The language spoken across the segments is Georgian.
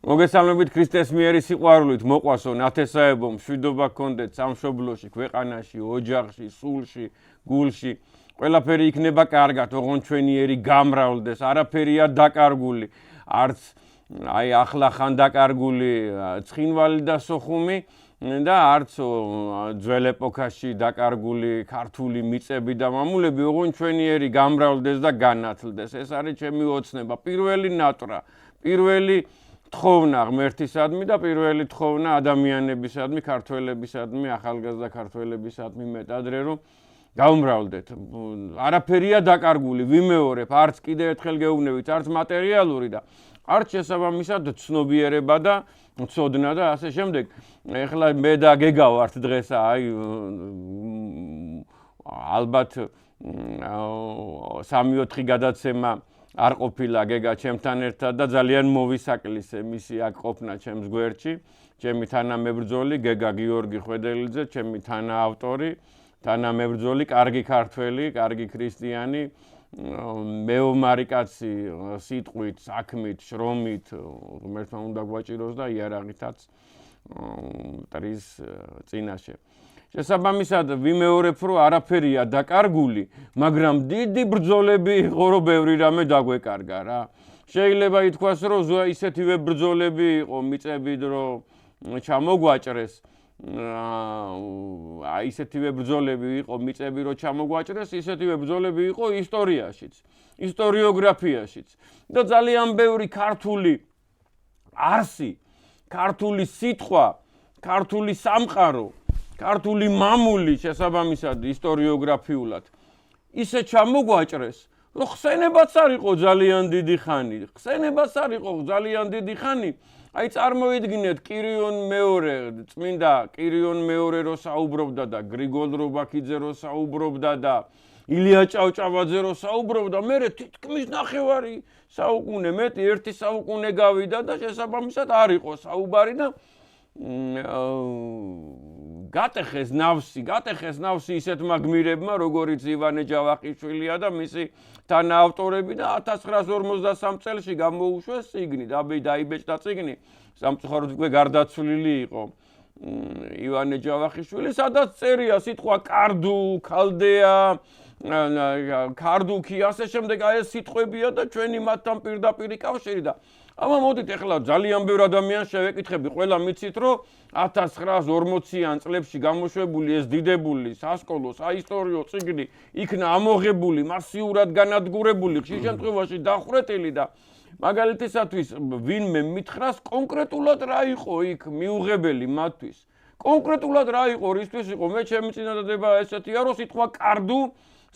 მოგესალმებით ქრისტეს მიერი სიყვარულით მოყვასო ნათესაებო მშვიდობა გქონდეთ სამშობლოში, ქვეყანაში, ოჯახში, სულში, გულში. ყველაფერი იქნება კარგად, ოღონდ ჩვენიერი გამრავლდეს, არაფერია დაკარგული, არც ახლახან დაკარგული ცხინვალი და სოხუმი და არც ძველ ეპოქაში დაკარგული ქართული მიწები და მამულები, ოღონდ ჩვენიერი გამრავლდეს და განათლდეს. ეს არის ჩემი ოცნება. პირველი ნატრა, პირველი თხოვნა ღმერთისადმი და პირველი თხოვნა ადამიანებისადმი, ქართველებისადმი, ახალგაზრდა ქართველებისადმი მეტადრე რომ გაუმრავლდეთ. არაფერია დაკარგული, ვიმეორებ, არც კიდევ ერთხელ გეუბნებით, არც მატერიალური და არც შესაბამისად ცნობიერება და ცოდნა და ასე შემდეგ. ეხლა მე და გეგა ვართ დღეს, ალბათ 3-4 გადაცემა არ ყოფილა გეგა ჩემთან ერთად და ძალიან მოვისაკლისე მისი აქ ყოფნა ჩემს გვერდში. ჩემი თანამებრძოლი გეგა გიორგი ხვედელიძე, ჩემი თანაავტორი, თანამებრძოლი, კარგი ქართველი, კარგი ქრისტიანი, მეომარი კაცი სიტყვით, საქმით, შრომით, ღმერთმა უნდა გვაჭიროს და იარაღითაც ტრის წინაშე. შესაბამისად ვიმეორებ, რომ არაფერია დაკარგული, მაგრამ დიდი ბრძოლები იყო, რომ ბევრი რამე დაგვეკარგა რა. შეიძლება ითქვას, რომ ისეთივე ბრძოლები იყო მიწები, რომ ჩამოგვაჭრეს. ისეთივე ბრძოლები იყო მიწები, რომ ჩამოგვაჭრეს, ისეთივე ბრძოლები იყო ისტორიაშიც, ისტორიოგრაფიაშიც. და ძალიან ბევრი ქართული არსი, ქართული სიტყვა, ქართული სამყარო, ქართული მამული შესაბამისად ისტორიოგრაფიულად ისე ჩამოგვაჭრეს, რომ ხსენებაც არ იყო ძალიან დიდი ხანი. ხსენებაც არ იყო ძალიან დიდი ხანი. აი წარმოიდგინეთ კირიონ მეორე, წმინდა კირიონ მეორე რო საუბრობდა და გრიგოლ რობაქიძე რო საუბრობდა და ილია ჭავჭავაძე რო საუბრობდა, მერე თითქმის 9 საუკუნე, მეტი 1 საუკუნე გავიდა და შესაბამისად არ იყო საუბარი და გატეხეს ნავსი ისეთმა გმირებმა, როგორიც ივანე ჯავახიშვილია და მისი თანაავტორები და 1953 წელს გამოუშვეს წიგნი, დაიბეჭდა წიგნი, სამწუხაროდ უკვე გარდაცვლილი იყო ივანე ჯავახიშვილი, სადაც წერია სიტყვა კარდუ, ქალდეა, ქარდუქი, ასე შემდეგ, აი ეს სიტყვებია და ჩვენი მათთან პირდაპირი კავშირი და ამა მოდით ეხლა ძალიან ბევრ ადამიანს შევეკითხები, ყველა მიცით რომ 1940-იან წლებში გამოშვებული ეს დიდებული სასკოლო, საისტორიო წიგნი იქნა ამოღებული, მასიურად განადგურებული, ხშირ შემთხვევაში დახვრეტილი და მაგალითისათვის ვინმე მითხრას კონკრეტულად რა იყო იქ მიუღებელი მათთვის. კონკრეტულად რა იყო, რისთვის იყო, მე ჩემი წინადადება ესეთია, რომ სიტყვა კარდუ,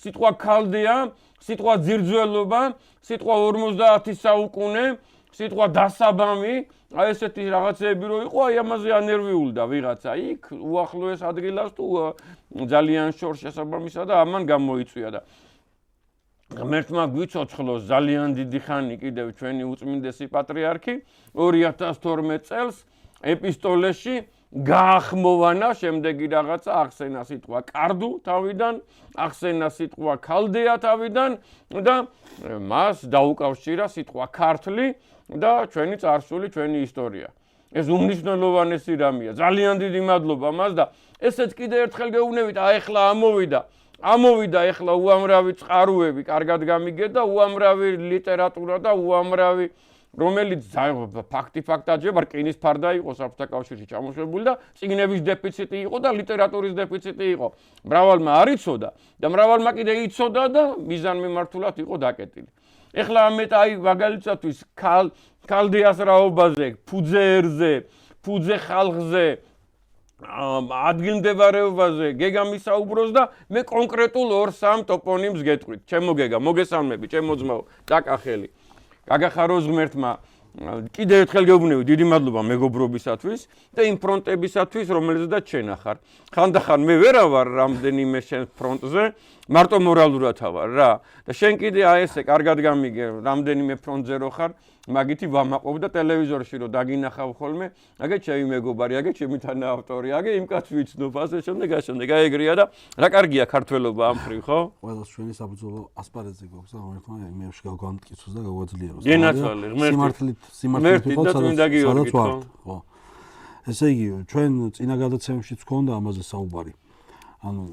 სიტყვა ქალდეა, სიტყვა ძირძველობა, სიტყვა 50 საუკუნე, სიტყვა დასაბამი, აი ესეთი რაღაცეები რო იყო, აი ამაზე ანერვიულდა ვიღაცა იქ უახლოეს ადგილას თუ ძალიან შორს შესაბამისად და ამან გამოიწვია და ღმერთმა გვიცოცხლოს ძალიან დიდი ხანი კიდევ ჩვენი უწმინდესი პატრიარქი 2012 წელს ეპისტოლეში გაახმოვანა შემდეგი რაღაცა, ახსენა სიტყვა კარდუ თავიდან, ახსენა სიტყვა ქალდეა თავიდან და მას დაუკავშირა სიტყვა ქართლი და ჩვენი წარსული, ჩვენი ისტორია. ეს უმნიშვნელოვანესი რამეა. ძალიან დიდი მადლობა მას და ესეც კიდე ერთხელ გეუბნებით, ახლა ამოვიდა ახლა უამრავი წყაროები, კარგად გამიგეთ და უამრავი ლიტერატურა და უამრავი რომელიც ფაქტად რკინის ფარდა იყო საბჭოთა კავშირში ჩამოშვებული და წიგნების დეფიციტი იყო და ლიტერატურის დეფიციტი იყო. მრავალმა არ იცოდა და მრავალმა კიდე იცოდა და მიზანმიმართულად იყო დაკეტილი. ეხლა ამეთ აი მაგალითად ქალდეას რაობაზე, ფუძეერზე, ფუძე ხალხზე, ადგილმდებარეობაზე გეგა მისაუბროს და მე კონკრეტულ 2-3 ტოპონიმს გეტყვით. ჩემო გეგა, მოგესალმები, ჩემო ძმაო, დაკახელი. გაგახაროს ღმერთმა. კიდევ ერთხელ გეუბნები, დიდი მადლობა მეგობრობისათვის და იმ ფრონტებისათვის, რომელზედაც შენ ახარ. ხანდახან მე ვერა ვარ რამდენიმე შენ ფრონტზე, მარტო მორალურათა ვარ რა. და შენ კიდე აი ესე კარგად გამიგე, რამდენიმე ფრონტზე რო ხარ, მაგითი ვამაყობდა ტელევიზორში რომ დაგინახავ ხოლმე, აგე ჩემი მეგობარი, აგე ჩემი თანაავტორი, აგე იმ კაცს ვიცნობ, ასე შემდეგ, აი ეგრეა და რა კარგია ქართველობა ამ ხრივ, ხო? ყველას ჩვენი საბრძოლო ასპარეზი გვაქვს და ღმერთმა იმეებში გავგამტკიცოს და გავაძლიეროს. გენაცვალე, ღმერთი. სიმართლით და წმინდა გიორგი, ხო. ესე იგი, ჩვენ წინა გადაცემებშიც გვქონდა ამაზე საუბარი. ანუ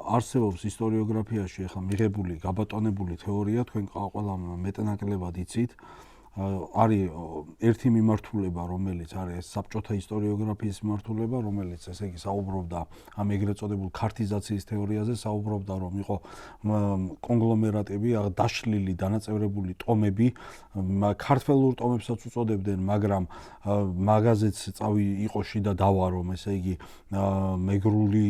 არსებობს ისტორიოგრაფიაში ახლა მიღებული, გაბატონებული თეორია, თქვენ ყველა მეტნაკლებად იცით. არის ერთი მიმართულება, რომელიც არის საბჭოთა ისტორიოგრაფიის მიმართულება, რომელიც ესე იგი საუბრობდა ამ ეგრეთ წოდებულ ქართიზაციის თეორიაზე, საუბრობდა რომ იყო კონგლომერატები, დაშლილი, დანაწევრებული ტომები, ქართველურ ტომებსაც უწოდებდნენ, მაგრამ მაგაზეც იყო შიდა დავა, რომ ესე იგი მეგრული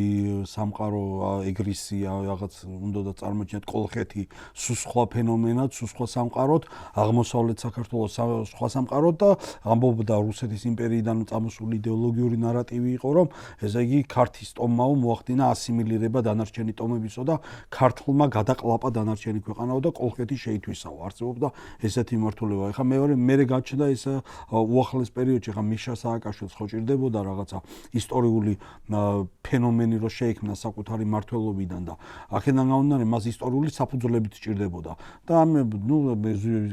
სამყარო, ეგრისია, რაღაც უნდა წარმოიჩინოთ კოლხეთი, სულ სხვა ფენომენად, სულ სხვა სამყაროთ, აღმოსავლეთ საქართველოს სხვა სამყაროთ და ამბობდა რუსეთის იმპერიიდან წამოსული იდეოლოგიური ნარატივი იყო, რომ ესე იგი ქართის ტომმაო მოახდინა ასიმილირება დანარჩენი ტომებისო და ქართლმა გადაყლაპა დანარჩენი ქვეყანაო და კოლხეთი შეითვისაო. არსებობდა ესეთი მიმართულება. ეხლა მე გაჩნდა ეს უახლეს პერიოდში, ეხლა მიშა სააკაშვილს ხო ჭირდებოდა რაღაცა ისტორიული ფენომენი რო შეიქმნა საკუთარი მმართველობიდან და აქედან გამომდინარე მას ისტორიული საფუძვლებით ჭირდებოდა. და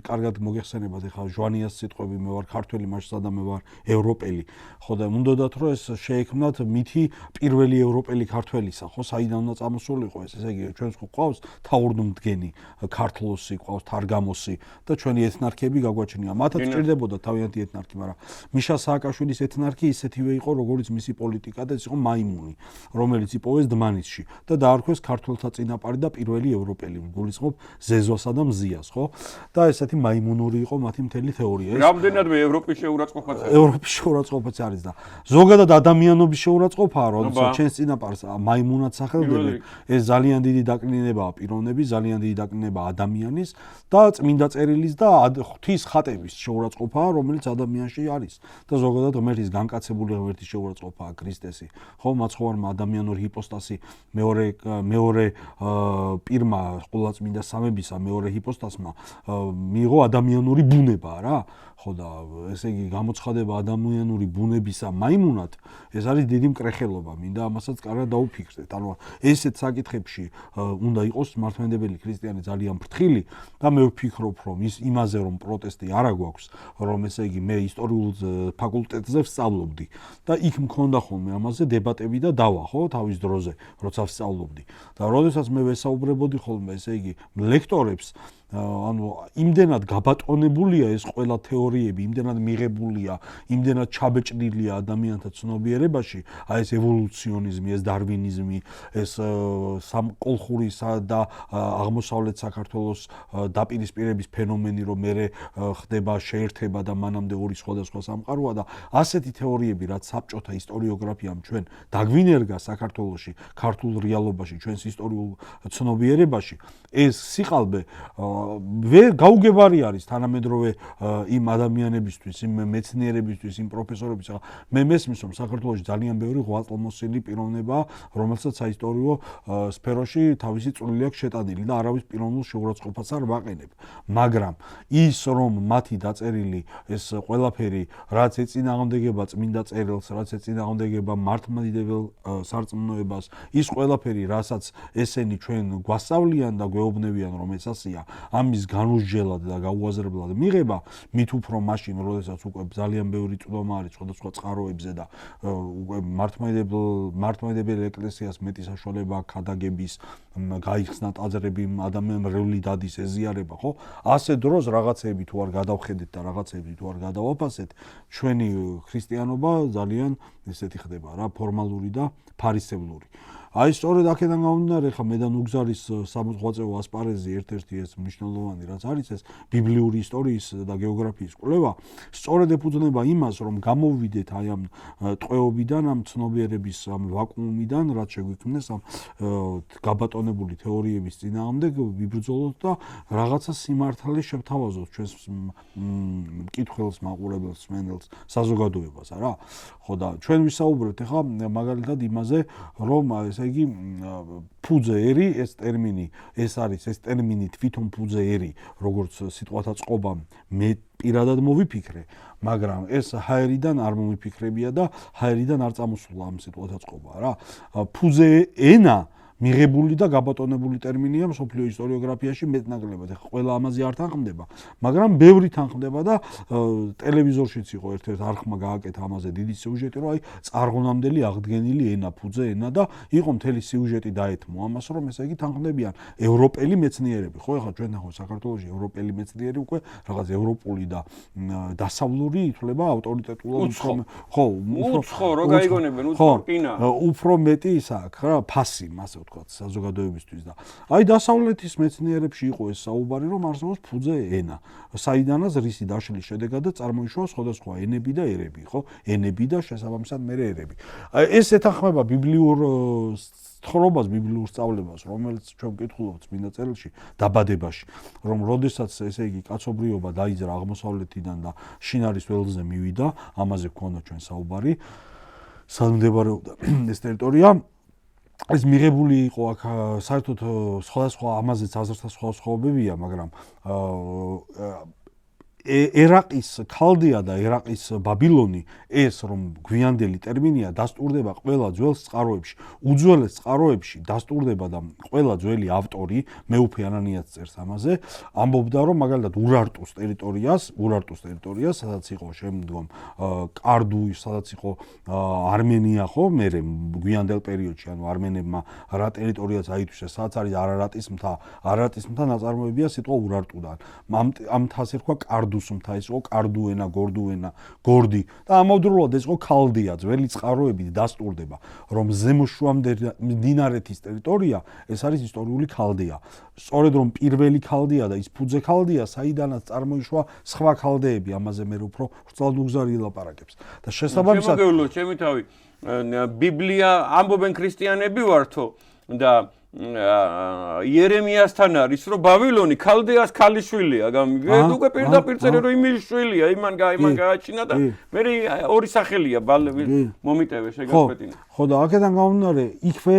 კარგად მოგეხსენებათ ეხლა ჟვანიას სიტყვები, მე ვარ ქართველი, მაშინ სადა მე ვარ ევროპელი. ხო და უნდათ რომ ეს შეექმნათ მითი პირველი ევროპელი ქართველისა, ხო, საიდან უნდა წამოსულიყო ეს, ესე იგი ჩვენს ყავს თაურდმდგენი, ქართლოსი, ყავს თარგამოსი და ჩვენი ეთნარქები გაგვაჩნია. მათაც ჭირდებოდა თავიანთი ეთნარქი, მაგრამ მიშა სააკაშვილის ეთნარქი ისეთივე იყო, როგორც მისი პოლიტიკა და ეს იყო მაიმუნი, რომელიც იპოვეს დმანისში და დაარქვეს ქართველთა წინაპარი და პირველი ევროპელი, გულისხმობ ზეზოსა და მზიას, ხო? და ესეთი მაიმუნური იყო მათი მთელი თეორია. რამდენადმე ევროპის შეურაცხყოფაც არის. ევროპის შეურაცხყოფაც არის და ზოგადად ადამიანობის შეურაცხყოფაა, როდესაც ჩვენს წინაპარს მაიმუნად სახელდებენ. ეს ძალიან დიდი დაკნინებაა პიროვნების, ძალიან დიდი დაკნინებაა ადამიანის და წმინდა წერილის და ღვთის ხატების შეურაცხყოფაა, რომელიც ადამიანში არის. და ზოგადად ღმერთის განკაცებული ღმერთის შეურაცხყოფაა ქრისტესი. ხო, მაცხოვარმა ადამიანური ჰიპოსტასი მეორე პირმა ყოვლადწმინდა სამებისა მეორე ჰიპოსტასმა მიიღო ადამიანური ბუნება რა. ხო და ესე იგი გამოცხადება ადამიანური ბუნებისა მაიმუნად, ეს არის დიდი მკრეხელობა, მინდა ამასაც კარგად დაუფიქრდეთ. ანუ ესეთ საკითხებში უნდა იყოს მართლმადიდებელი ქრისტიანი ძალიან ფრთხილი და მე ვფიქრობ, რომ იმაზე რომ პროტესტი არ აგვაქვს, რომ ესე იგი მე ისტორიულ ფაკულტეტზე ვსწავლობდი და იქ მქონდა ხოლმე ამაზე დებატები და დავა, ხო, თავის დროზე, როცა ვსწავლობდი. და როდესაც მე ვესაუბრებოდი ხოლმე ესე იგი ლექტორებს, ანუ იმდენად გაბატონებულია ეს ყველა თეორიები, იმდენად მიღებულია, იმდენად ჩაბეჭდილია ადამიანთა ცნობიერებაში, აი ეს ევოლუციონიზმი, ეს დარვინიზმი, ეს სამკოლხურისა და აღმოსავლეთ საქართველოს დაპირისპირების ფენომენი, რომ მე ხდება შეერთება და მანამდე ორი სხვადასხვა სამყაროა და ასეთი თეორიები, რაც საბჭოთა ისტორიოგრაფიამ ჩვენ დაგვინერგა საქართველოში, ქართულ რეალობაში, ჩვენს ისტორიულ ცნობიერებაში, ეს სიყალბე გაუგებარი არის თანამედროვე იმ ადამიანებისთვის, იმ მეცნიერებისთვის, იმ პროფესორებისთვის. მე მესმის, რომ საქართველოში ძალიან ბევრი ღვაწლმოსილი პიროვნებაა, რომელსაც საისტორიო სფეროში თავისი წვლილი აქვს შეტანილი და არავის პიროვნულ შეურაცხყოფას არ ვაყენებ. მაგრამ ის, რომ მათი დაწერილი ეს ყველაფერი, რაც ეწინააღმდეგება წმინდა წერილს, რაც ეწინააღმდეგება მართლმადიდებელ სარწმუნოებას, ის ყველაფერი, რასაც ესენი ჩვენ გვასწავლიან და გვეუბნებიან, რომ ეს ასეა, ამის განუსჯელად და გაუაზრებლად მიღება, მით უფრო მაშინ, როდესაც უკვე ძალიან ბევრი წვდომა არის სხვადასხვა წყაროებზე და უკვე მართლმადიდებელ ეკლესიას მეტი საშუალება აქვს ქადაგების, გაიხსნა ტაძრები, ადამიანმრევლი დადის ეზიარება, ხო? ასე დროს რაღაცეები თუ არ გადავხედეთ და რაღაცეები თუ არ გადავაფასეთ, ჩვენი ქრისტიანობა ძალიან ესეთი ხდება რა, ფორმალური და ფარისევლური. აი სწორედ აქედან გამომდინარე, ხა მე და ნუგზარის სამოღვაწეო ასპარეზი ერთ-ერთი ეს მნიშვნელოვანი რაც არის ეს ბიბლიური ისტორიის და გეოგრაფიის კვლევა, სწორედ ეფუძნება იმას, რომ გამოვიდეთ აი ამ ტყვეობიდან, ამ ცნობიერების ამ ვაკუუმიდან, რაც შეგვიქმნეს ამ გაბატონებული თეორიების წინააღმდეგ ვიბრძოლოთ და რაღაცა სიმართლე შევთავაზოთ ჩვენს მკითხველს, მაყურებელს, მსმენელს, საზოგადოებას, არა? ხო და ჩვენ ვისაუბრეთ ახლა მაგალითად იმაზე, რომ ესე იგი ფუძე ერი ეს ტერმინი ეს არის ეს ტერმინი თვითონ ფუძე ერი როგორც სიტყვათა წყობა მე პირადად მოვიფიქრე მაგრამ ეს ჰაერიდან არ მომიფიქრებია და ჰაერიდან არ წამოსულა ამ სიტყვათა წყობა რა ფუძე ენა მიღებული და გაბატონებული ტერმინია მსოფლიო ისტორიოგრაფიაში მეტნაკლებად. ეხლა ყველა ამაზე არ თანხმდება, მაგრამ ბევრი თანხმდება და ტელევიზორშიც იყო ერთ-ერთ არხმა გააკეთა ამაზე დიდი სიუჟეტი, რომ აი წარღუნამდელი აღდგენილი ენა, ფუძე ენა და იყო მთელი სიუჟეტი დაეთმო ამას, რომ ესე იგი თანხმდებიან ევროპელი მეცნიერები. ხო, ეხლა ჩვენ ნახავთ საქართველოში ევროპელი მეცნიერი უკვე რაღაც ევროპული და დასავლური ითვლება ავტორიტეტულად ხო, უცხო რო გაიგონებენ, უცხო პინა. უფრო მეტი ის აქვს რა, ფასი მასე საზოგადოებისთვის და აი დასავლეთის მეცნიერებში იყო ეს საუბარი რომ არსებობს ფუძე ენა საიდანაც რისი დაშლის შედეგად და წარმოიშვა სხვადასხვა ენები და ერები ხო ენები და შესაბამისად მე ერები აი ეს ეთანხმება ბიბლიურ ცხოვრებას ბიბლიურ სწავლებას რომელიც ჩვენ ვკითხულობთ წმინდა წერილში დაბადებაში რომ როდესაც ესე იგი კაცობრიობა დაიძრა აღმოსავლეთიდან და შინარის ველზე მივიდა ამაზე გქონდა ჩვენ საუბარი სამდებარეობდა ეს ტერიტორია ეს მიღებული იყო აქ საერთოდ სხვადასხვა ამაზეც აზრთა სხვადასხვაობებია, მაგრამ ერაყის ქალდია და ერაყის ბაბილონი ეს რომ გვიანდელი ტერმინია დასტურდება ყველა ძველ წყაროებში, უძველეს წყაროებში დასტურდება და ყველა ძველი ავტორი მეუფე ანანიაც წერს ამაზე, ამბობდა რომ მაგალითად ურარტუს ტერიტორიას, სადაც იყო შემდგომ კარდუ, სადაც იყო არმენია ხო, მერე გვიანდელ პერიოდში, ანუ არმენებმა რა ტერიტორიაც აითვისეს, სადაც არის არარატის მთა ნაწარმოებია სიტყვა ურარტუდან. ამ მთას ერქვა კარდუ მთა ის იყო კარდუენა, გორდუენა, გორდი და ამავდროულად ეს იყო ქალდია, ძველი წყაროებით დასტურდება, რომ ზემოშუა მდინარეთის ტერიტორია ეს არის ისტორიული ქალდია. სწორედ რომ პირველი ქალდია და ის ფუძე ქალდია, საიდანაც წარმოიშვა სხვა ქალდეები, ამაზე მე უფრო ვრცელდუგზარი ილაპარაკებს. და შესაბამისად შემოგეულო, ჩემი თავი, ბიბლია ამბობენ ქრისტიანები ვართო და იერემიასთან არის რომ ბაბილონი ქალდეას ქალიშვილია გამიგეთ უკვე პირდაპირ წერე რომ იმის შვილია იმან გააჩინა და მე ორი სახელია მომიტევე შეგასპეტინა ხო და აქედან გამომდინარე იქვე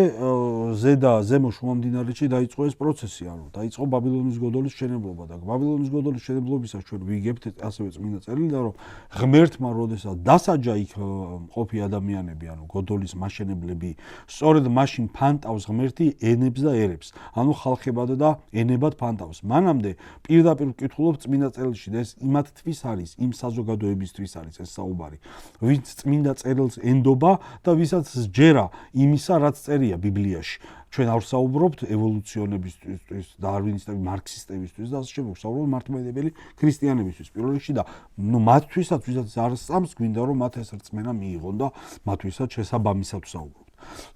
ზედა ზემო შუამდინარეთში დაიწყო ეს პროცესი ანუ დაიწყო ბაბილონის გოდოლის მშენებლობა და ბაბილონის გოდოლის მშენებლობისას ჩვენ ვიგებთ ასევე წმინდა წერილიდან რომ ღმერთმა როდესაც დასაჯა იქ ყოფი ადამიანები ანუ გოდოლის მაშენებლები სწორედ მაშინ ფანტავს ღმერთი ენებს და ერებს ანუ ხალხებად და ენებად ფანტავს მანამდე პირდაპირ ვკითხულობ წმინდა წერილში და ეს იმათთვის არის იმ საზოგადოებისთვის არის ეს საუბარი ვინც წმინდა წერილს ენდობა და ვისაც ჯერა იმისა რაც წერია ბიბლიაში ჩვენ არ ვსაუბრობთ ევოლუციონებისთვის დარვინისტების მარქსისტებისთვის და ასე შემდეგ ვსაუბრობთ მართლმადიდებელი ქრისტიანებისთვის პირველ რიგში და ნუ მათთვისაც ვისაც არ სწამს გვინდა რომ მათ ეს რწმენა მიიღონ და მათთვისაც შესაბამისად ვსაუბრობთ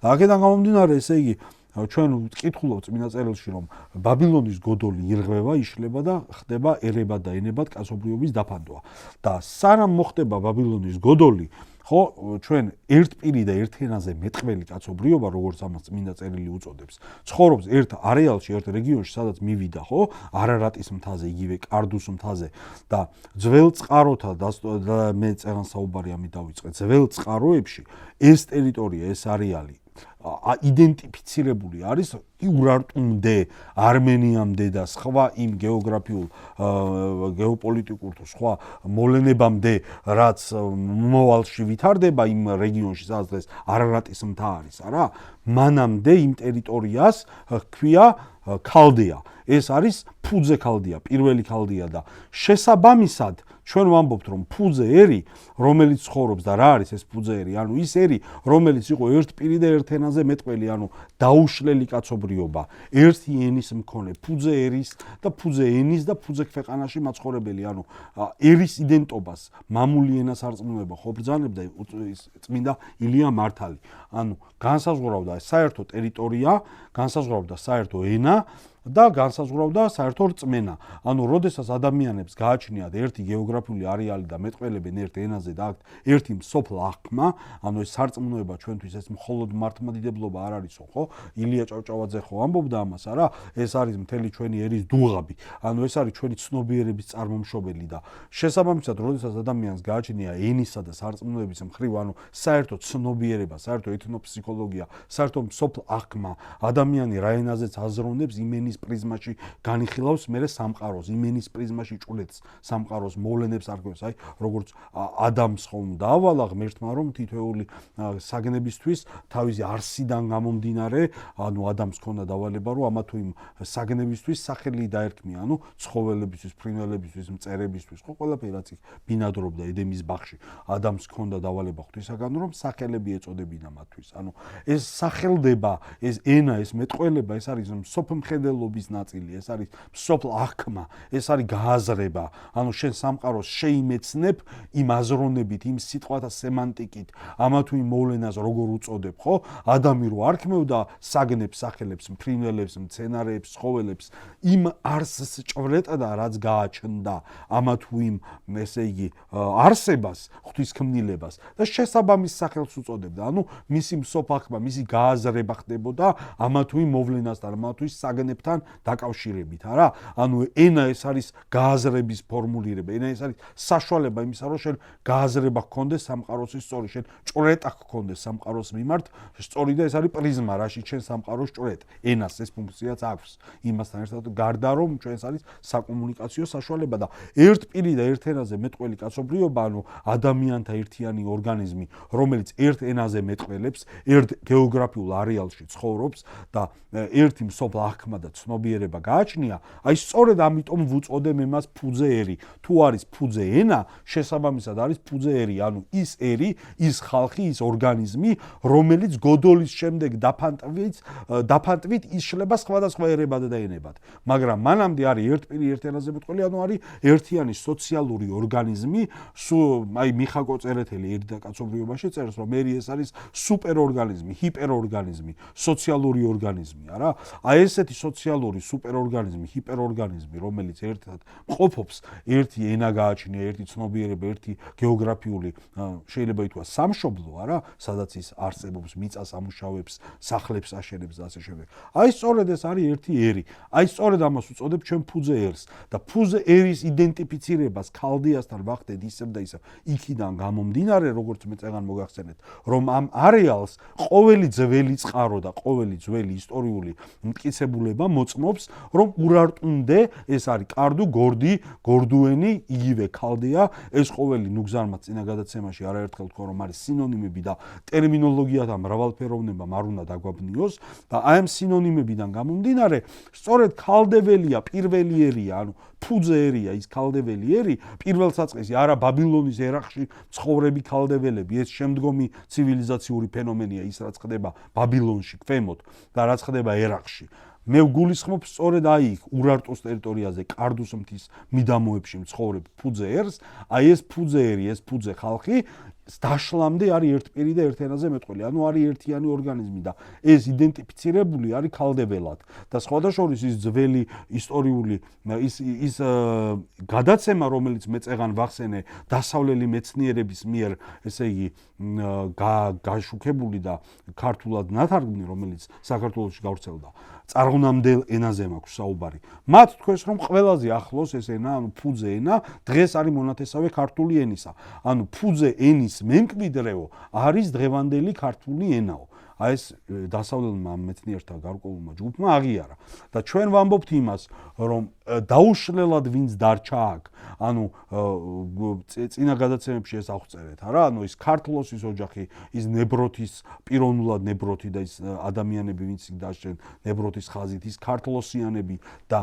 და აქედან გამომდინარე ესე იგი ჩვენ ვკითხულობთ წმინდა წერილში რომ ბაბილონის გოდოლი ირღვევა, იშლება და ხდება ერებად და ენებად კაცობრიობის დაფანდვა. და სანამ მოხდება ბაბილონის გოდოლი, ხო, ჩვენ ერთ პირი და ერთ ენაზე მეტყველი კაცობრიობა, როგორც ამას წმინდა წერილი უწოდებს, ცხოვრობს ერთ არეალში, ერთ რეგიონში, სადაც მივიდა, ხო, არარატის მთაზე, იგივე კარდუს მთაზე და ძველ წყაროთა და მე წერან საუბარი ამით დავიწყე. ძველ წყაროებში ეს ტერიტორია, ეს არეალი იდენტიფიცირებული არის ურარტუმდე, არმენიამდე და სხვა იმ გეოგრაფიულ, გეოპოლიტიკურ თუ სხვა მოვლენებამდე, რაც მომავალში ვითარდება იმ რეგიონში, სადაც დღეს არარატის მთა არის, არა? მანამდე იმ ტერიტორიას ჰქვია ქალდია. ეს არის ფუძე ქალდია, პირველი ქალდია და შესაბამისად ჩვენ ვამბობთ რომ ფუძე ერი, რომელიც ცხოვრობს და რა არის ეს ფუძე ერი? ანუ ის ერი, რომელიც იყო ერთ პირი და ერთ ენაზე მეტყველი, ანუ დაუშლელი კაცობრიობა, ერთი ენის მქონე, ფუძე ერის და ფუძე ენის და ფუძე ქვეყანაში მაცხოვრებელი, ანუ ერის იდენტობას მამული ენას არწმუნება, ხო ბრძანებდა წმინდა ილია მართალი. ანუ განსაზღვრავდა საერთო ტერიტორია, განსაზღვრავდა საერთო ენა და განსაზღვრავდა საერთო რწმენა. ანუ როდესაც ადამიანებს გააჩნიათ ერთი გეოგრაფიული არეალი და მეტყველებენ ერთ ენაზე და აქვთ ერთი მსოფლ აღქმა, ანუ ეს სარწმუნოება ჩვენთვის ეს მხოლოდ მართლმადიდებლობა არ არისო, ხო? ილია ჭავჭავაძე ხო ამბობდა ამას, არა? ეს არის მთელი ჩვენი ერის დუღაბი. ანუ ეს არის ჩვენი ცნობიერების წარმომშობელი და შესაბამისად, როდესაც ადამიანს გააჩნია ენისა და სარწმუნოების მხრივ, ანუ საერთო ცნობიერება, საერთო ეთნოფსიქოლოგია, საერთო მსოფლ აღქმა, ადამიანი რა ენაზეც აზროვნებს, იმ ენის პრიზმაში განიხილავს მერე სამყაროს, იმ ენის პრიზმაში ჭვრეტს სამყაროს მოვლენებს არკვევს, აი, როგორც ადამს ხომ დაავალა ღმერთმა, რომ თითოეული საგნებისთვის თავისი არსიდან გამომდინარე, ანუ ადამიანს ქონდა დავალება, რომ ამა თუ იმ საგნებისთვის სახელი დაერქმია, ანუ ცხოველებისთვის, ფრინველებისთვის, მწერებისთვის, ხო, ყველაფერი რაც ბინადრობდა ედემის ბაღში, ადამიანს ქონდა დავალება ღვთისაგან, რომ სახელები ეწოდებინა მათთვის. ანუ ეს სახელდება, ეს ენა, ეს მეტყველება, ეს არის მსოფლმხედველობის ნაწილი, ეს არის მსოფლ აღქმა, ეს არის გააზრება. ანუ შენ სამყაროს შეიმეცნებ იმ აზროვნებით, იმ სიტყვათა სემანტიკით, ამა თუ იმ მოვლენას როგორ უწოდებ, ხო? ადამი რო არქმევდა საგნებს, სახელებს, ფრინველებს, მცენარეებს, ცხოველებს, იმ არსს ჭვრეტდა, რაც გააჩნდა, ამა თუ იმ, ესე იგი, არსებას, ღვთისქმნილებას და შესაბამის სახელს უწოდებდა. ანუ მისი მსოფლ აღქმა, მისი გააზრება ხდებოდა ამა თუ იმ მოვლენასთან, ამა თუ ის საგნებთან დაკავშირებით, არა? ანუ ენა ეს არის გააზრების ფორმულირება, ენა ეს არის საშუალება იმისა, რომ შენ გააზრება გქონდეს სამყაროსის სწორი, შენ ჭვრეტა გქონდეს სამყაროს მიმართ სწორი და ეს არის პრიზმა, რაშიც შენ სამყაროს ჭვრეტ. ენას ეს ფუნქციაც აქვს. იმასთან ერთად გარდა რომ ჩვენს არის საკომუნიკაციო საშუალება და ერთ პირი და ერთ ენაზე მეტყველი კაცობრიობა, ანუ ადამიანთა ერთიანი ორგანიზმი, რომელიც ერთ ენაზე მეტყველებს, ერთ გეოგრაფიულ არეალში ცხოვრობს და ერთი მსოფლ აღქმა და ცნობიერება გააჩნია, აი სწორედ ამიტომ ვუწოდებ იმას ფუძე ერი. თუ არის ფუძე ენა, შესაბამისად არის ფუძე ერი, ანუ ის ერი, ის ხალხი, ის ორგანიზმი, რომელიც გოდოლის შემდეგ დაფანტვით იშლება სხვადასხვა ერებად და ენებად. მაგრამ მანამდე არის ერთ პირი ერთ ენაზე მეტყველი, ანუ არის ერთიანი სოციალური ორგანიზმი, აი მიხაკო წერეთელი ერთ და კაცობრიობაში წერს, რომ ერი ეს არის სუპერორგანიზმი, ჰიპერორგანიზმი, სოციალური ორგანიზმი, არა? აი ესეთი სოციალური სუპერორგანიზმი, ჰიპერორგანიზმი, რომელიც ერთად მყოფობს, ერთი ენა გააჩნია, ერთი ცნობიერება, ერთი გეოგრაფიული, შეიძლება ითქვას სამშობლო, არა? სადაც ის არსებობს, მიწას ამუშავებს, სახლებს აშენებს და ასე შემდეგ. აი სწორედ ეს არის ერთი ერი. აი სწორედ ამას უწოდებ ჩვენ ფუძე ერს და ფუძე ერის იდენტიფიცირებას ქალდიასთან ვახდეთ ისევ და ისევ. იქიდან გამომდინარე, როგორც მე წეგან მოგახსენეთ, რომ ამ არეალს ყოველი ძველი წყარო და ყოველი ძველი ისტორიული მტკიცებულება მოწმობს, რომ ურარტუნდე ეს არის კარდუ, გორდი, გორდუენი, იგივე ქალდია, ეს ყოველი ნუგზარმა წინა გადაცემაში არაერთხელ თქვა, რომ არის სინონიმები და ტერმინოლოგიათა მრავალფეროვნება არ უნდა დაგვაბნიოს და აი ამ სინონიმებიდან გამომდინარე, სწორედ ქალდეველია პირველი ერია, ანუ ფუძე ერია ის ქალდეველი ერი, პირველ საწყისი არა ბაბილონის ერახში ცხოვრები ქალდეველები, ეს შემდგომი ცივილიზაციური ფენომენია, ის რაც ხდება ბაბილონში, ქვემოთ და რაც ხდება ერახში. მე ვგულისხმობ სწორედ აი იქ ურარტუს ტერიტორიაზე, კარდუს მთის მიდამოებში მცხოვრებ ფუძე ერს, აი ეს ფუძე ერი, ეს ფუძე ხალხი დაშლამდე არის ერთ პირი და ერთ ენაზე მეტყველი, ანუ არის ერთიანი ორგანიზმი და ეს იდენტიფიცირებული არის ქალდეველად და სხვადასხვა ის ძველი ისტორიული ის გადაცემა, რომელიც მე წეგან ვახსენე დასავლელი მეცნიერების მიერ, ესე იგი გაშუქებული და ქართულად ნათარგმნი, რომელიც საქართველოში გავრცელდა, წარღვნამდელ ენაზე მაქვს საუბარი. მათ თქვეს რომ ყველაზე ახლოს ეს ენა, ანუ ფუძე ენა, დღეს არის მონათესავე ქართული ენისა. ანუ ფუძე ენის მემკვიდრეო არის დღევანდელი ქართული ენაო. აი ეს დასავლელმა მეცნიერთა გარკვეულმა ჯგუფმა აღიარა და ჩვენ ვამბობთ იმას, რომ დაუშლელად ვინც დარჩა აქ, ანუ წინა გადაცემებში ეს აღწერეთ, არა? ანუ ის ქართლოსის ოჯახი, ის ნებროთის პიროვნულად ნებროთი და ის ადამიანები, ვინც იქ დარჩენ ნებროთის ხაზით, ის ქართლოსიანები და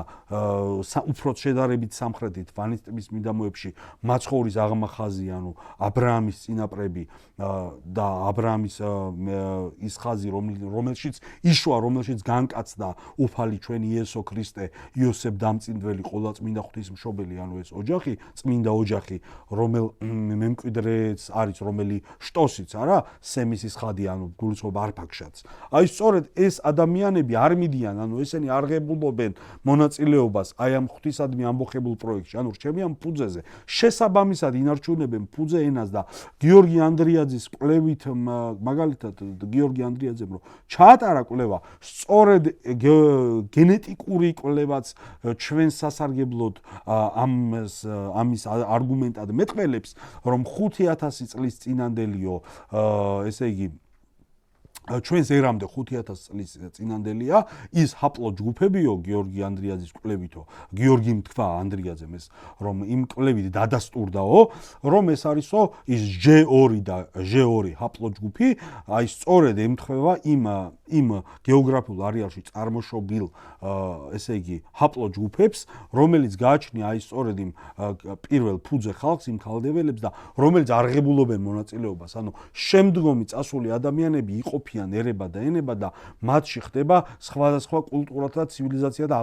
უფრო შედარებით სამხრეთით ვანის ტბის მიდამოებში მაცხოვრის აღმახაზი, ანუ აბრაამის წინაპრები და აბრაამის ის ხაზი, რომელშიც იშვა, რომელშიც განკაცდა უფალი ჩვენი იესო ქრისტე, იოსებ დამწინდველი, ყოვლადწმინდა ღვთისმშობელი, ანუ ეს ოჯახი, წმინდა ოჯახი, რომელ მემკვიდრეც არის, რომელი შტოსიც არა, სემისის ხადი, ანუ გულისხმობ არფაქშაც. აი სწორედ ეს ადამიანები არ მიდიან, ანუ ესენი არ ღებულობენ მონაწილეობას აი ამ ღვთისადმი ამბოხებულ პროექტში, ანუ რჩებიან ფუძეზე. შესაბამისად ინარჩუნებენ ფუძე ენას და გიორგი ანდრიაძის კვლევით, მაგალითად გიორგი ანდრიაძემ რომ ჩაატარა კვლევა, სწორედ გენეტიკური კვლევაც ჩვენს სასარგებლოდ ამის არგუმენტად მეტყველებს, რომ 5000 წლის წინანდელიო, ესე იგი ჩვენს ერამდე 5000 წლის წინანდელია ის ჰაპლო ჯგუფებიო გიორგი ანდრიაძის კვლევითო გიორგიმ თქვა ანდრიაძემ ეს რომ იმ კვლევით დადასტურდაო რომ ეს არისო ის G2 და G2 ჰაპლო ჯგუფი აი სწორედ ემთხვევა იმ გეოგრაფიულ არეალში წარმოშობილ ესე იგი ჰაპლო ჯგუფებს რომელიც გააჩნია აი სწორედ იმ პირველ ფუძე ხალხს იმ ქალდეველებს და რომელიც არღებულობენ მონაწილეობას ანუ შემდგომი წასული ადამიანები იყოფიან ერება და ენება და მათში ხდება სხვადასხვა კულტურათა და ცივილიზაცია და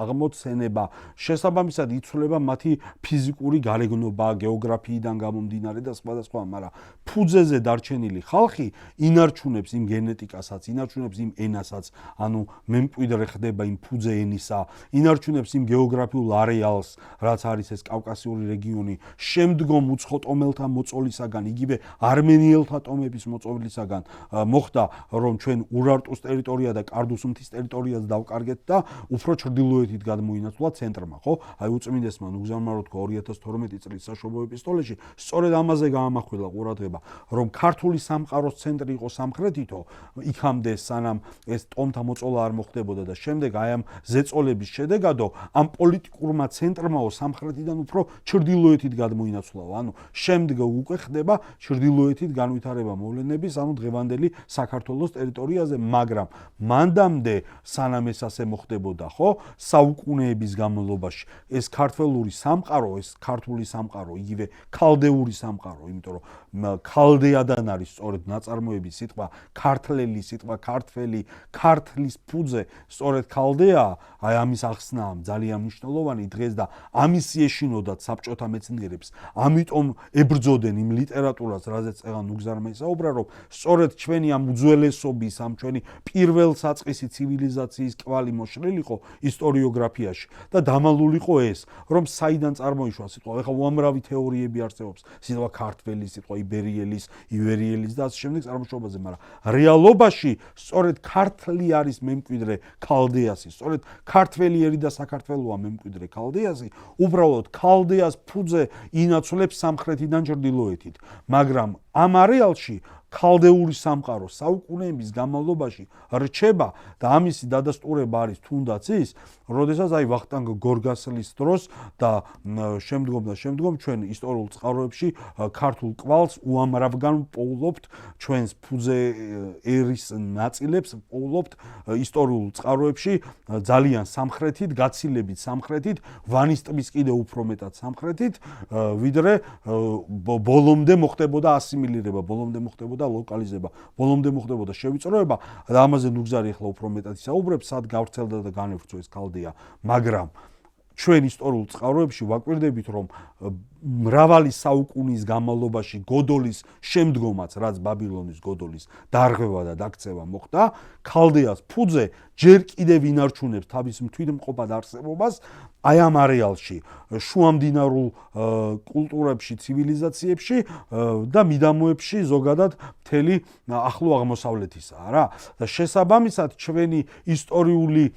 აღმოცენება შესაბამისად იცვლება მათი ფიზიკური გარეგნობა გეოგრაფიიდან გამომდინარე და სხვადასხვა მაგრამ ფუძეზე დარჩენილი ხალხი ინარჩუნებს იმ გენეტიკასაც ინარჩუნებს იმ ენასაც ანუ მემკვიდრე ხდება იმ ფუძე ენისა ინარჩუნებს იმ გეოგრაფიულ არეალს რაც არის ეს კავკასიური რეგიონი შემდგომ უცხო ტომელთა მოწოლისაგან იგივე არმენიელთა ტომების მოწოლისაგან მოხდა რომ ჩვენ ურარტუს ტერიტორია და კარდუს მთის ტერიტორიას დავკარგეთ და უფრო ჩრდილოეთით გადმოინაცვლა ცენტრმა, ხო? აი უწმინდესმა ნუგზანმა რო თქვა 2012 წლის საშობო ეპისტოლეში, სწორედ ამაზე გაამახვილა ყურადღება, რომ ქართული სამყაროს ცენტრი იყო სამხრეთითო, იქამდე სანამ ეს ტომთა მოწოლა არ მოხდებოდა და შემდეგ აი ამ ზეწოლების შედეგადო ამ პოლიტიკურმა ცენტრმაო სამხრეთიდან უფრო ჩრდილოეთით გადმოინაცვლაო, ანუ შემდეგ უკვე ხდება ჩრდილოეთით განვითარება მოვლენების, ანუ დღევანდელი საქართველოს ტერიტორიაზე, მაგრამ მანდამდე სანამ ეს ასე მოხდებოდა, ხო, საუკუნეების განმავლობაში ეს ქართველური სამყარო, ეს ქართული სამყარო, იგივე ქალდეული სამყარო, იმიტომ რომ ქალდეადან არის სწორედ ნაწარმოები სიტყვა ქართლელი, სიტყვა ქართველი, ქართლის ფუძე, სწორედ ქალდეა, აი ამის ახსნა ძალიან მნიშვნელოვანი დღეს და ამის ეშინოდათ საბჭოთა მეცნიერებს, ამიტომ ებრძოდენ იმ ლიტერატურას, რაზეც წეგან ნუგზარმა ისაუბრა, რომ სწორედ ჩვენი ამ უძველესობის, ამ ჩვენი პირველ საწყისი ცივილიზაციის კვალი მოშლილიყო ისტორიოგრაფიაში და დამალულიყო ეს, რომ საიდან წარმოიშვა სიტყვა, ეხლა უამრავი თეორიები არსებობს, სიტყვა ქართველი, სიტყვა იბერიელის, ივერიელის და ასე შემდეგ წარმოშობაზე, მაგრამ რეალობაში სწორედ ქართლი არის მემკვიდრე ქალდეასი, სწორედ ქართველიერი და საქართველოა მემკვიდრე ქალდეასი, უბრალოდ ქალდეას ფუძე ინაცვლებს სამხრეთიდან ჩრდილოეთით, მაგრამ ამ არეალში ქალდეული სამყარო საუკუნეების განმავლობაში რჩება და ამისი დადასტურება არის თუნდაც ის, როდესაც აი ვახტანგ გორგასლის დროს და შემდგომ ჩვენ ისტორიულ წყაროებში ქართულ კვალს უამრავგან პოულობთ ჩვენს ფუძე ერის ნაწილებს პოულობთ ისტორიულ წყაროებში ძალიან სამხრეთით, გაცილებით სამხრეთით, ვანის ტბის კიდევ უფრო მეტად სამხრეთით, ვიდრე ბოლომდე მოხდებოდა ასიმილირება, ბოლომდე მოხდებოდა ლოკალიზება, ბოლომდე მოხდებოდა შევიწროება და ამაზე ნუგზარი ახლა უფრო მეტად ისაუბრებს, სად გავრცელდა და განევრცო ეს ქალდეა, მაგრამ ჩვენ ისტორიულ წყაროებში ვაკვირდებით, რომ მრავალი საუკუნის განმავლობაში გოდოლის შემდგომაც, რაც ბაბილონის გოდოლის დარღვევა და დაქცევა მოხდა, ქალდეას ფუძე ჯერ კიდევ ინარჩუნებს თავის თვითმყოფად არსებობას აი ამ არეალში, შუამდინარულ კულტურებში, ცივილიზაციებში და მიდამოებში ზოგადად მთელი ახლო აღმოსავლეთისა რა. და შესაბამისად ჩვენი ისტორიული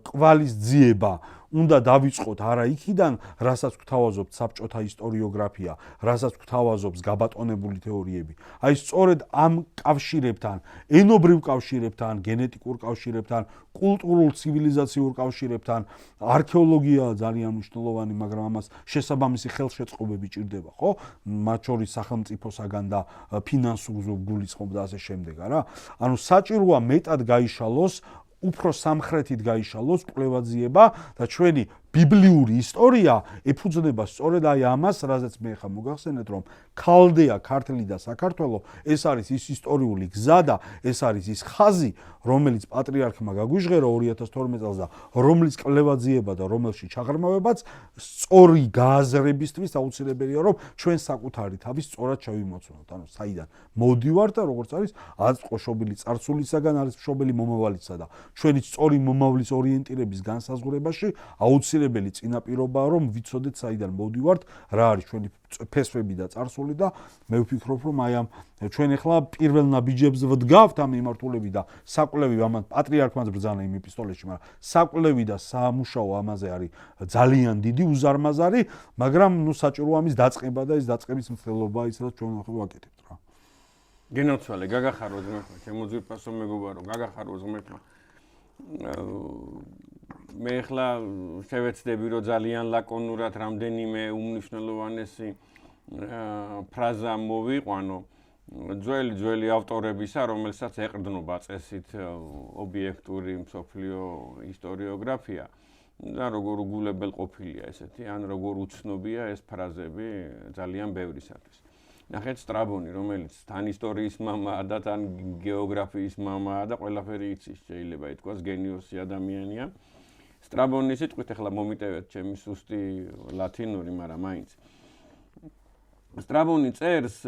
კვალის ძიება უნდა დავიწყოთ არა იქიდან, რასაც გვთავაზობთ საბჭოთა ისტორიოგრაფია, რასაც გვთავაზობს გაბატონებული თეორიები. აი სწორედ ამ კავშირებთან, ენობრივ კავშირებთან, გენეტიკურ კავშირებთან, კულტურულ ცივილიზაციურ კავშირებთან, არქეოლოგია ძალიან მნიშვნელოვანი, მაგრამ ამას შესაბამისი ხელშეწყობები ჭირდება, ხო? მათ შორის სახელმწიფოსაგან და ფინანსურ გულისხმობ და ასე შემდეგ, რა. ანუ საჭიროა მეტად გაიშალოს უფრო სამხრეთით გაიშალოს კვლევაძიება და ჩვენი ბიბლიური ისტორია ეფუძნება სწორედ აი ამას, რაზეც მე ხა მოგახსენეთ, რომ ქალდეა, ქართლი და საქართველო ეს არის ის ისტორიული გზა და ეს არის ის ხაზი, რომელიც პატრიარქმა გაგვიჟღერა 2012 წელს და რომლის კვლევაძიება და რომელშიც ჩაღრმავებაც სწორი გააზრებისთვის აუცილებელია, რომ ჩვენ საკუთარი თავი სწორად შევიმოცნოთ. ანუ საიდან მოდივართ და როგორც არის აწყვშობილი წარსულისაგან არის მშობელი მომავალისა და ჩვენი სწორი მომავლის ორიენტირების განსაზღვრებაში აუცილებელი წინაპირობაა, რომ ვიცოდეთ საიდან მოდივართ, რა არის ჩვენი ფესვები და წარსული და მე ვფიქრობ, რომ აი ამ ჩვენ ახლა პირველ ნაბიჯებს ვდგავთ ამ მიმართულებით და საკვლევი ამან პატრიარქმაც ბრძანა იმ ეპისტოლეში, მაგრამ საკვლევი და სამუშაო ამაზე არის ძალიან დიდი უზარმაზარი, მაგრამ ნუ საჭირო ამის დაწყება და ეს დაწყების მცდელობა ის რაც ჩვენ ახლა ვაკეთებთ რა. გენოცვალე, გაგახარო ძმებო, ჩემო ძვირფასო მეგობარო, გაგახარო ძმებო. მე ახლა შევეცდები, რომ ძალიან ლაკონურად რამდენიმე უმნიშვნელოვანესი ფრაზა მოვიყვანო ძველი ავტორებისა, რომელსაც ეყრდნობა წესით ობიექტური მსოფლიო ისტორიოგრაფია და როგორ უგულებელყოფილია ესეთი, ან როგორ უცნობია ეს ფრაზები ძალიან ბევრისათვის. ნახეთ სტრაბონი, რომელიც თან ისტორიის მამაა და თან გეოგრაფიის მამაა და ყველაფერი იცის, შეიძლება ითქვას გენიოსი ადამიანია. სტრაბონის სიტყვით ახლა მომიტევეთ ჩემი სუსტი ლათინური, მაგრამ მაინც. სტრაბონი წერს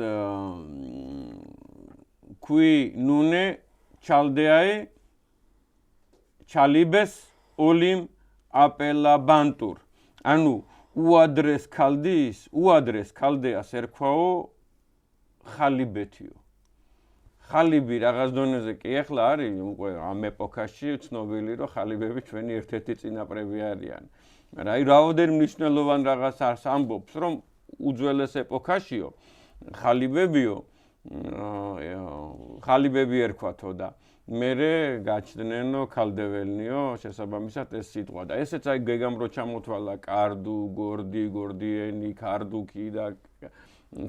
qui nune chaldeae chalibes olim apelabantur. ანუ უადრეს ქალდეას ერქვაო ხალიბეთიო. ხალიბი რაღაც დონეზე კი ახლა არის უკვე ამ ეპოქაში ცნობილი, რომ ხალიბები ჩვენი ერთ-ერთი წინაპრები არიან. მაგრამ აი რაოდენ მნიშვნელოვან რაღაცას ამბობს, რომ უძველეს ეპოქაშიო ხალიბები ერქვათო და მერე გაჩნდნენო ქალდეველნიო შესაბამისად ეს სიტყვა და ესეც აი გეგამ რო ჩამოთვალა კარდუ, გორდი, გორდიენი, კარდუკი და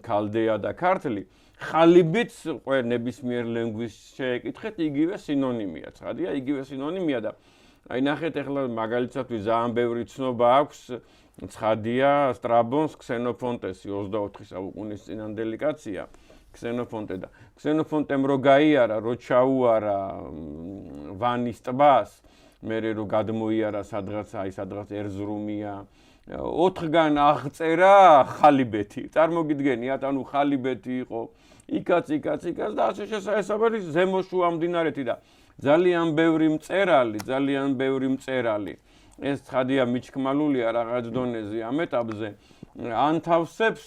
ქალდეა და ქართლი ხალიბიც ყველა ნებისმიერ ლინგვისტს შეეკითხეთ იგივე სინონიმია, ცხადია, იგივე სინონიმია და აი ნახეთ ახლა მაგალითად ძალიან ბევრი ცნობა აქვს ცხადია სტრაბონს ქსენოფონტესი 24 საუკუნის წინანდელი კაცია ქსენოფონტე და ქსენოფონტემ რო გაიარა, რო ჩაუარა ვანის ტბას, მერე რო გადმოიარა სადღაც ერზრუმია 4-გან აღწერა ხალიბეთი. წარმოგიდგენიათ, ანუ ხალიბეთი იყო იქაც და ასე შესაძლებელი ზემოშუა მდინარეთი და ძალიან ბევრი მწერალი ეს ცხადია მიჩქმალულია რაღაც დონეზე ამ ეტაპზე ანთავსებს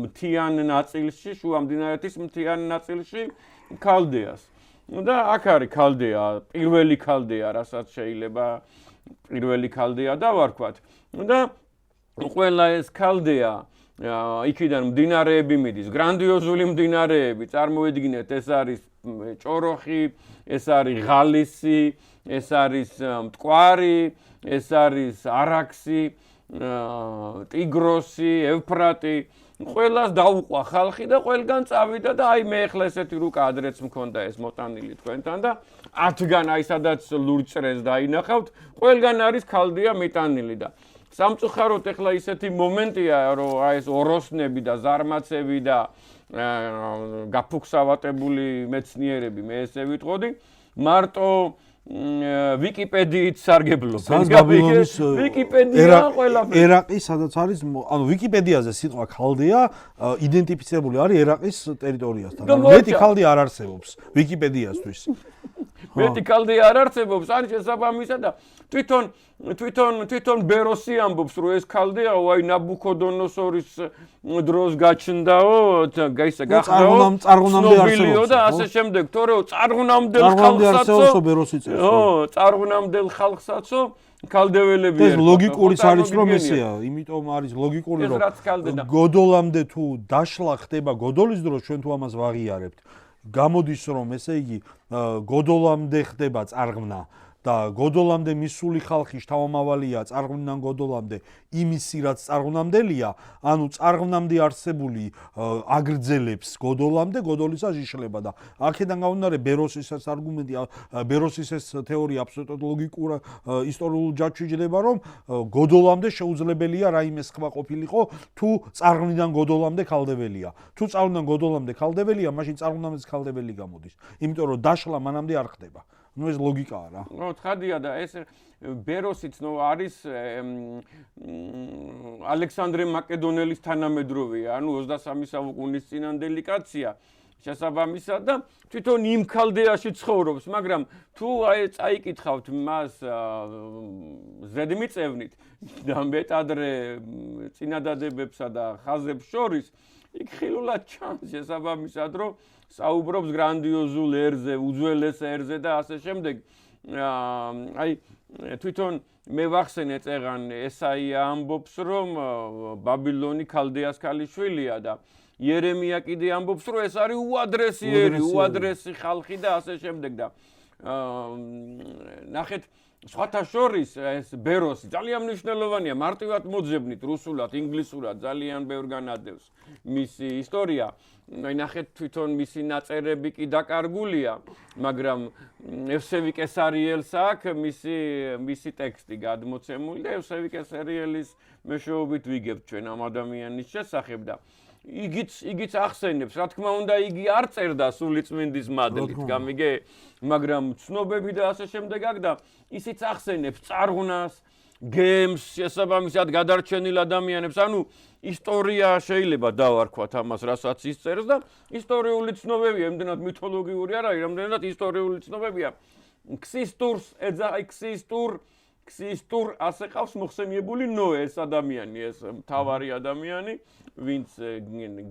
მთიან ნაწილში, შუა მდინარეთის მთიან ნაწილში ქალდეას. და აქ არის ქალდეა, პირველი ქალდეა, რასაც შეიძლება პირველი ქალდეა დავარქვათ. და ყველა ეს ქალდეა იქიდან მდინარეები მიდის, გრანდიოზული მდინარეები, წარმოიდგინეთ, ეს არის ჭოროხი, ეს არის ღალისი, ეს არის მტკვარი, ეს არის არაქსი, ტიგროსი, ევფრატი, ყველას დაუყვა ხალხი და ყველგან წავიდა და აი მე ახლა ესეთი რუკა ადრეც მქონდა ეს მოტანილი თქვენთან და 10-გან აი სადაც ლურჭრეს დაინახავთ, ყველგან არის ქალდეა მიტანილი და სამწუხაროდ ახლა ისეთი მომენტია, რომ აი ეს ოროსნები და ზარმაცები და გაფუქსავატებული მეცნიერები, მე ესე ვიტყოდი, მარტო ვიკიპედიით სარგებლობენ. ვიკიპედია ყველაფერი. ერაყი სადაც არის, ანუ ვიკიპედიაზე სიტყვა ქალდეა იდენტიფიცირებული არის ერაყის ტერიტორიასთან. მეტი ქალდე არ არსებობს ვიკიპედიასთვის. მეტი ქალდე არ არსებობს, არის შესაბამისად და თვითონ ბეროსი ამბობს, რომ ეს ქალდეაო, აი ნაბუქოდონოსორის დროს გაჩნდაო, გახდაო, ცნობილიო და ასე შემდეგ, თორეო წარღვნამდელ ხალხსაცო ქალდეველები ეს ლოგიკურიც არის რომ ესეა, იმიტომ არის ლოგიკური რომ გოდოლამდე თუ დაშლა ხდება გოდოლის დროს ჩვენ თუ ამას ვაღიარებთ. გამოდის რომ ესე იგი გოდოლამდე ხდება წარღვნა და გოდოლამდე მისული ხალხი შთამომავალია წარღვნიდან გოდოლამდე იმისი რაც წარღვნამდელია, ანუ წარღვნამდე არსებული აგრძელებს გოდოლამდე, გოდოლისა ჟიშლება და აქედან გამომდინარე ბეროსის ეს არგუმენტი, ბეროსის ეს თეორია აბსოლუტურად ლოგიკურ ისტორიულ ჯაჭვში ჯდება, რომ გოდოლამდე შეუძლებელია რაიმე სხვა ყოფილიყო, თუ წარღვნიდან გოდოლამდე ქალდებელია. თუ წარღვნიდან გოდოლამდე ქალდებელია, მაშინ წარღვნამდე ქალდებელი გამოდის. იმიტომ რომ დაშლა მანამდე არ ხდება. ნუ ეს ლოგიკაა რა. ნუ ცხადია და ეს ბეროსიც ნუ არის ალექსანდრე მაკედონელის თანამედროვეა, ანუ 23 საუკუნის წინანდელი კაცია. შესაბამისად და თვითონ იმ ქალდეაში ცხოვრობს, მაგრამ თუ აი წაიკითხავთ მას ზედმიწევნით და მეტადრე წინადადებებსა და ხაზებს შორის, იქ ხილულად ჩანს შესაბამისად, რომ საუბრობს გრანდიოზულ ერზე, უძველეს ერზე და ასე შემდეგ. აი თვითონ მე ვახსენე წეღან ესაია ამბობს, რომ ბაბილონი ქალდეას ქალიშვილია და იერემია კიდე ამბობს, რომ ეს არის უადრესი ხალხი და ასე შემდეგ და ნახეთ სხვათა შორის ეს ბეროსი ძალიან მნიშვნელოვანია, მარტივად მოძებნით რუსულად, ინგლისურად ძალიან ბევრ განადევს მისი ისტორია. აი ნახეთ თვითონ მისი ნაწერები კი დაკარგულია, მაგრამ ევსევი კესარიელს აქვს მისი ტექსტი გადმოცემული და ევსევი კესარიელის მეშვეობით ვიგებთ ჩვენ ამ ადამიანის შესახებ და იგიც ახსენებს, რა თქმა უნდა, იგი არ წერდა სულიწმინდის მადლით, გამიგე, მაგრამ ცნობები და ასე შემდეგ აქ და ისიც ახსენებს წარღვნას, გემს, შესაბამისად გადარჩენილ ადამიანებს, ანუ ისტორია შეიძლება დავარქვათ ამას, რასაც ის წერს და ისტორიული ცნობებია, იმდენად მითოლოგიური არ არის, რამდენად ისტორიული ცნობებია. ქსისტურ ასე ყავს მოხსენიებული ნოე ეს ადამიანი, ეს მთავარი ადამიანი, ვინც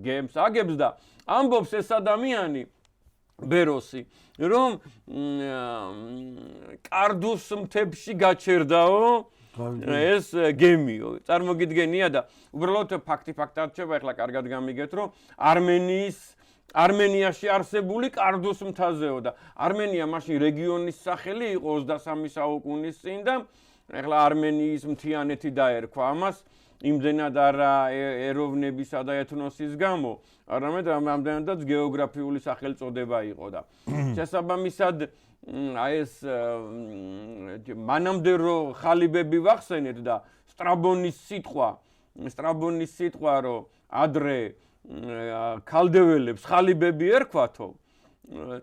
გემს აგებს და ამბობს ეს ადამიანი ბეროსი, რომ კარდუს მთებში გაჩერდაო ეს გემიო. წარმოგიდგენია და უბრალოდ ფაქტად რჩება, ახლა კარგად გამიგეთ, რომ არმენიაში არსებული კარდუს მთაზეო და არმენია მაშინ რეგიონის სახელი იყო 23 საუკუნის წინ და ახლა არმენიის მთიანეთი დაერქვა ამას იმდენად არა ეროვნებისა და ეთნოსის გამო, არამედ ამდენადაც გეოგრაფიული სახელწოდება იყო და შესაბამისად აი ეს მანამდე რომ ხალიბები ვახსენეთ და სტრაბონის სიტყვა რომ ადრე ქალდეველებს ხალიბები ერქვათო,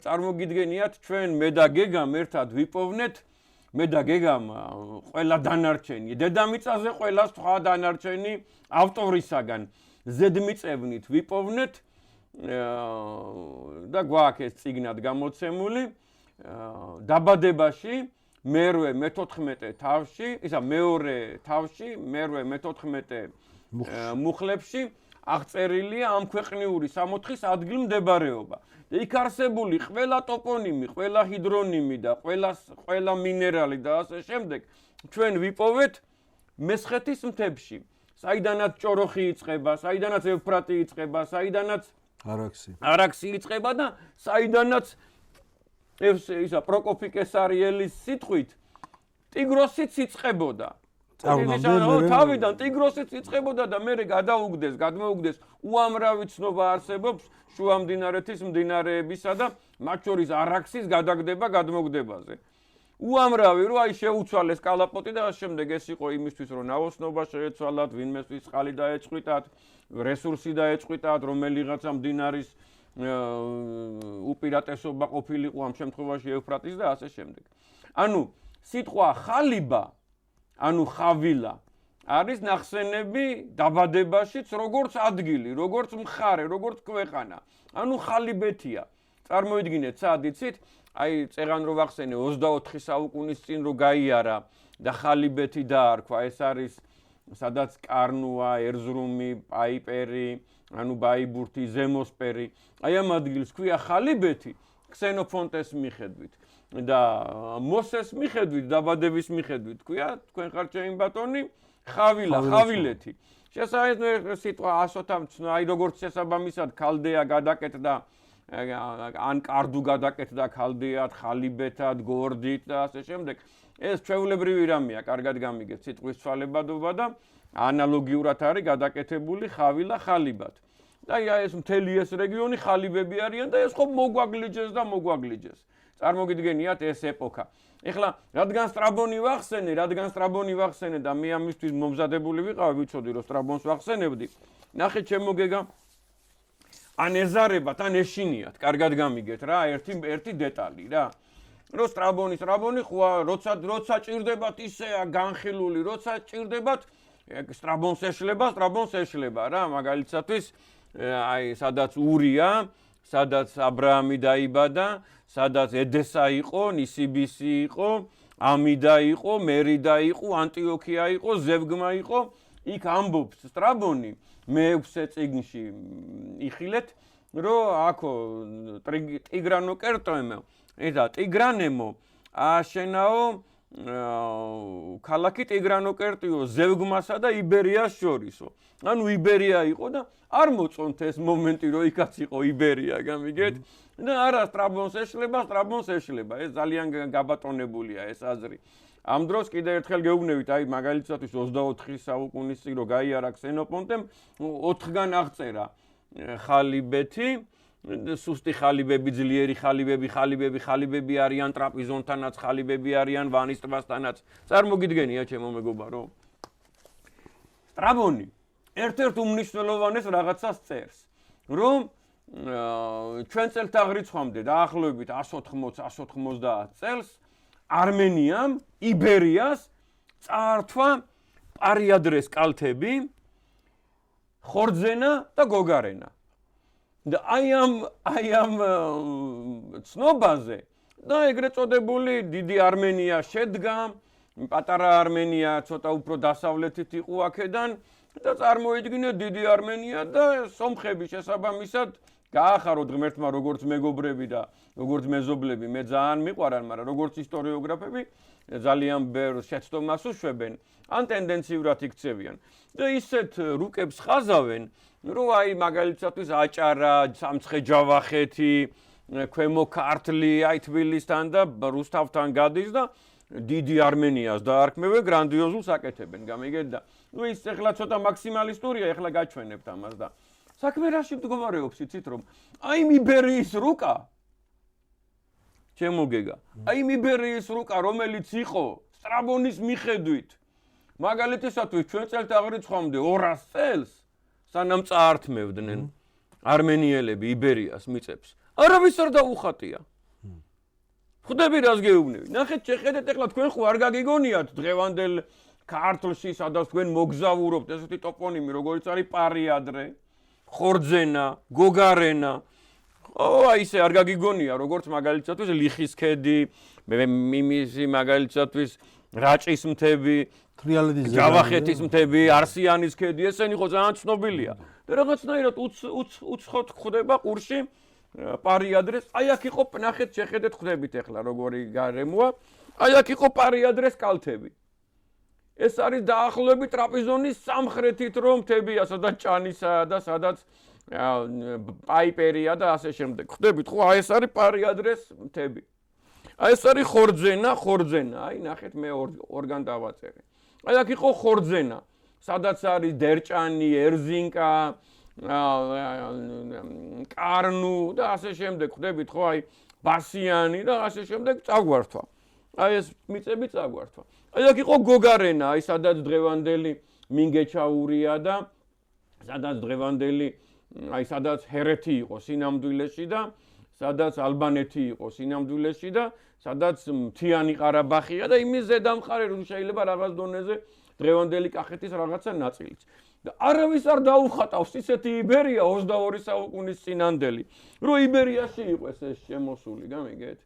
წარმოგიდგენიათ ჩვენ მე და გეგამ ერთად ვიპოვნეთ, მე და გეგამ ყველა დანარჩენი, დედამიწაზე ყველა სხვა დანარჩენი ავტორისაგან ზედმიწევნით ვიპოვნეთ და გვაქვს ეს წიგნად გამოცემული დაბადებაში მერვე მე-14 თავში, ისა მეორე თავში, მერვე მე-14 მუხლებში აღწერილია ამ ქვეყნიური სამოთხის ადგილმდებარეობა. იქ არსებული ყველა ტოპონიმი, ყველა ჰიდრონიმი და ყველა მინერალი და ასე შემდეგ ჩვენ ვიპოვეთ მესხეთის მთებში. საიდანაც ჭოროხი იწყება, საიდანაც ევფრატი იწყება, საიდანაც არაქსი იწყება და საიდანაც პროკოფი კესარიელის სიტყვით ტიგროსიც იწყებოდა. თავიდან ტიგროსიც იწყებოდა და მერე გადმოუგდეს უამრავი ცნობა არსებობს შუამდინარეთის მდინარეებისა და მათ შორის არაქსის გადაგდება გადმოგდებაზე. უამრავი რომ აი შეუცვალეს კალაპოტი და ამ შემდეგ ეს იყო იმისთვის რომ ნაოსნობა შეეცვალათ, ვინმესთვის წყალი დაეწყვიტათ, რესურსი დაეწყვიტათ, რომელიღაცა მდინარის უპირატესობა ყოფილიყო ამ შემთხვევაში ევფრატის და ასე შემდეგ. ანუ სიტყვა ხალიბა, ანუ ხავილა არის ნახსენები დაბადებაშიც როგორც ადგილი, როგორც მხარე, როგორც ქვეყანა. ანუ ხალიბეთია. წარმოიდგინეთ, სად იცით, აი წეღან რო ვახსენე 24 საუკუნის წინ რო გაიარა და ხალიბეთი დაარქვა, ეს არის სადაც კარნუა, ერზრუმი, პაიპერი, ანუ ბაიბურთი, ზემოსპერი. აი ამ ადგილს ქვია ხალიბეთი ქსენოფონტეს მიხედვით. და მოსეს მიხედვით, დაბადების მიხედვით, ქვია, თქვენ ხართ ჩემი ბატონი, ხავილეთი. შესაძლოა სიტყვა ასოთა, აი როგორც შესაბამისად ქალდეა გადაკეთდა ან კარდუ გადაკეთდა ქალდიად, ხალიბეთად, გორდით და ასე შემდეგ. ეს ჩვეულებრივი რამეა, კარგად გამიგეთ სიტყვის ცვალებადობა და ანალოგიურად არის გადაკეთებული ხავილა ხალიბად. და ეს მთელი ეს რეგიონი ხალიბები არიან და ეს ხო მოგვაგლიჯეს და მოგვაგლიჯეს. წარმოგიდგენიათ ეს ეპოქა. ეხლა რადგან სტრაბონი ვახსენე და მე ამისთვის მომზადებული ვიყავი, ვიცოდი რომ სტრაბონს ვახსენებდი. ნახეთ ჩემო გეგა, ან ეზარებათ, ან ეშინიათ, კარგად გამიგეთ რა, ერთი დეტალი რა. რომ სტრაბონი როცა ჭირდებათ ისეა განხილული, როცა ჭირდებათ სტრაბონს ეშლება რა, მაგალითად აი სადაც ურია, სადაც აბრაამი დაიბადა, სადაც ედესა იყო, ნისიბისი იყო, ამიდა იყო, მერიდა იყო, ანტიოქია იყო, ზევგმა იყო, იქ ამბობს სტრაბონი მე-6 წიგნში იხილეთ, რომ აქო ტიგრანემო აშენაო ქალაქი ტიგრანოკერტიო ზევგმასა და იბერიას შორისო. ანუ იბერია იყო და არ მოწონთ ეს მომენტი, რომ იქაც იყო იბერია, გამიგეთ? და არა სტრაბონს ეშლება, ეს ძალიან გაბატონებულია ეს აზრი. ამ დროს კიდე ერთხელ გეუბნებით, აი მაგალითად 24 საუკუნის წინ რო გაიარა ქსენოფონტემ 4-გან აღწერა ხალიბეთი, სუსტი ხალიბები, ძლიერი ხალიბები არიან ტრაპიზონთანაც, ხალიბები არიან ვანის ტბასთანაც. წარმოგიდგენია ჩემო მეგობარო? სტრაბონი ერთ-ერთ უმნიშვნელოვანეს რაღაცას წერს, რომ ჩვენ წელთაღრიცხვამდე დაახლოებით 180-190 წელს არმენიამ, იბერიას წაართვა პარიადრეს კალთები, ხორძენა და გოგარენა. და აი ამ ცნობაზე და ეგრეთ წოდებული დიდი არმენია შედგა, პატარა არმენია ცოტა უფრო დასავლეთით იყო აქედან და წარმოიდგინეთ დიდი არმენია და სომხები შესაბამისად გაახაროთ ღმერთმა როგორც მეგობრები და როგორც მეზობლები, მე ძალიან მიყვარან, მაგრამ როგორც ისტორიოგრაფები ძალიან ბევრ შეცდომას უშვებენ, ან ტენდენციურად იქცევიან. და ისეთ რუკებს ხაზავენ, რომ აი მაგალითად აჭარა, სამცხე-ჯავახეთი, ქვემო ქართლი, აი თბილისთან და რუსთავთან გადის და დიდი არმენიას დაარქმევენ, გრანდიოზულს აკეთებენ, გამიგეთ და ის ეხლა ცოტა მაქსიმალისტურია, ეხლა გაჩვენებთ ამას და საქმე რაში მდგომარეობს, იცით რომ აი იბერიის რუკა ჩემო გეგა, აი იბერიის რუკა, რომელიც იყო სტრაბონის მიხედვით მაგალითისათვის ჩვენ წელთაღრიცხვამდე 200 წელს სანამ წაართმევდნენ არმენიელები იბერიას მიწებს, არავის არ დაუხატია. ხვდები რას გეუბნები? ნახეთ, შეხედეთ ეხლა თქვენ ხო არ გაგიგონიათ დღევანდელ ქართლში, სადაც თქვენ მოგზაურობთ, ესეთი ტოპონიმი, როგორც არის პარიადრე, ხორძენა, გოგარენა. აი ესე არ გაგიგონია, როგორც მაგალითად ლიხის ქედი, მიმისი მაგალითად რაჭის მთები, ჯავახეთის მთები, არსიანის ქედი, ესენი ხო ძალიან ცნობილია. და რაღაცნაირად უცხოდ ხდება ყურში პარიადრეს. აი აქ იყო, ნახეთ, შეხედეთ, ხვდებით ახლა როგორი გარემოა. აი აქ იყო პარიადრეს კალთები. ეს არის დაახლოებით ტრაპიზონის სამხრეთით რომ მთებია, სადაც ჭანისაა და სადაც პაიპერია და ასე შემდეგ. ხვდებით ხო? აი ეს არის პარიადრეს მთები. აი ეს არის ხორძენა. აი ნახეთ, მე ორგან დავაწერე. აი აქ იყო ხორძენა, სადაც არის დერჭანი, ერზინკა, კარნუ და ასე შემდეგ. ხვდებით ხო? აი ბასიანი და ასე შემდეგ წაგვართვა. აი ეს მიწები წაგვართვა. აი აქ იყო გოგარენა, აი სადაც დღევანდელი მინგეჩაურია და სადაც დღევანდელი აი სადაც ჰერეთი იყო სინამდვილეში და სადაც ალბანეთი იყო სინამდვილეში და სადაც მთიანი ყარაბახია და იმის ზედამყარი რომ შეიძლება რაღაც დონეზე დღევანდელი კახეთის რაღაცა ნაწილიც. და არავის არ დაუხატავს ისეთი იბერია 22 საუკუნის წინანდელი, რომ იბერიაში იყოს ეს შემოსული, გამიგეთ?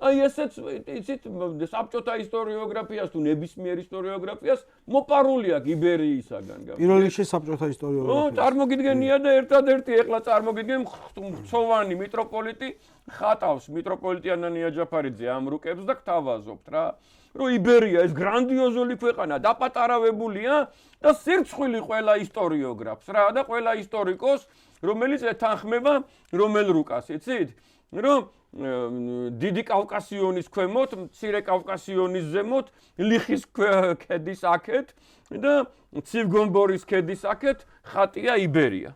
აი ესეც იცით საბჭოთა ისტორიოგრაფიას თუ ნებისმიერ ისტორიოგრაფიას მოპარული აქვს იბერიისაგან. პირველ რიგში საბჭოთა ისტორიოგრაფია. წარმოგიდგენია და ერთადერთი ეხლა წარმოგიდგენ ხტოვანი მიტროპოლიტი ხატავს მიტროპოლიტი ანანია ჯაფარიძე ამ რუკებს და გთავაზობთ რა. რომ იბერია ეს გრანდიოზული ქვეყანა დაპატარავებულია და სირცხვილი ყველა ისტორიოგრაფს რა და ყველა ისტორიკოს რომელიც ეთანხმება რომელ რუკას, იცით? რომ დიდი კავკასიონის ქვემოთ, მცირე კავკასიონის ზემოთ, ლიხის ქედის აქეთ და ცივგონბორის ქედის აქეთ ხატია იბერია.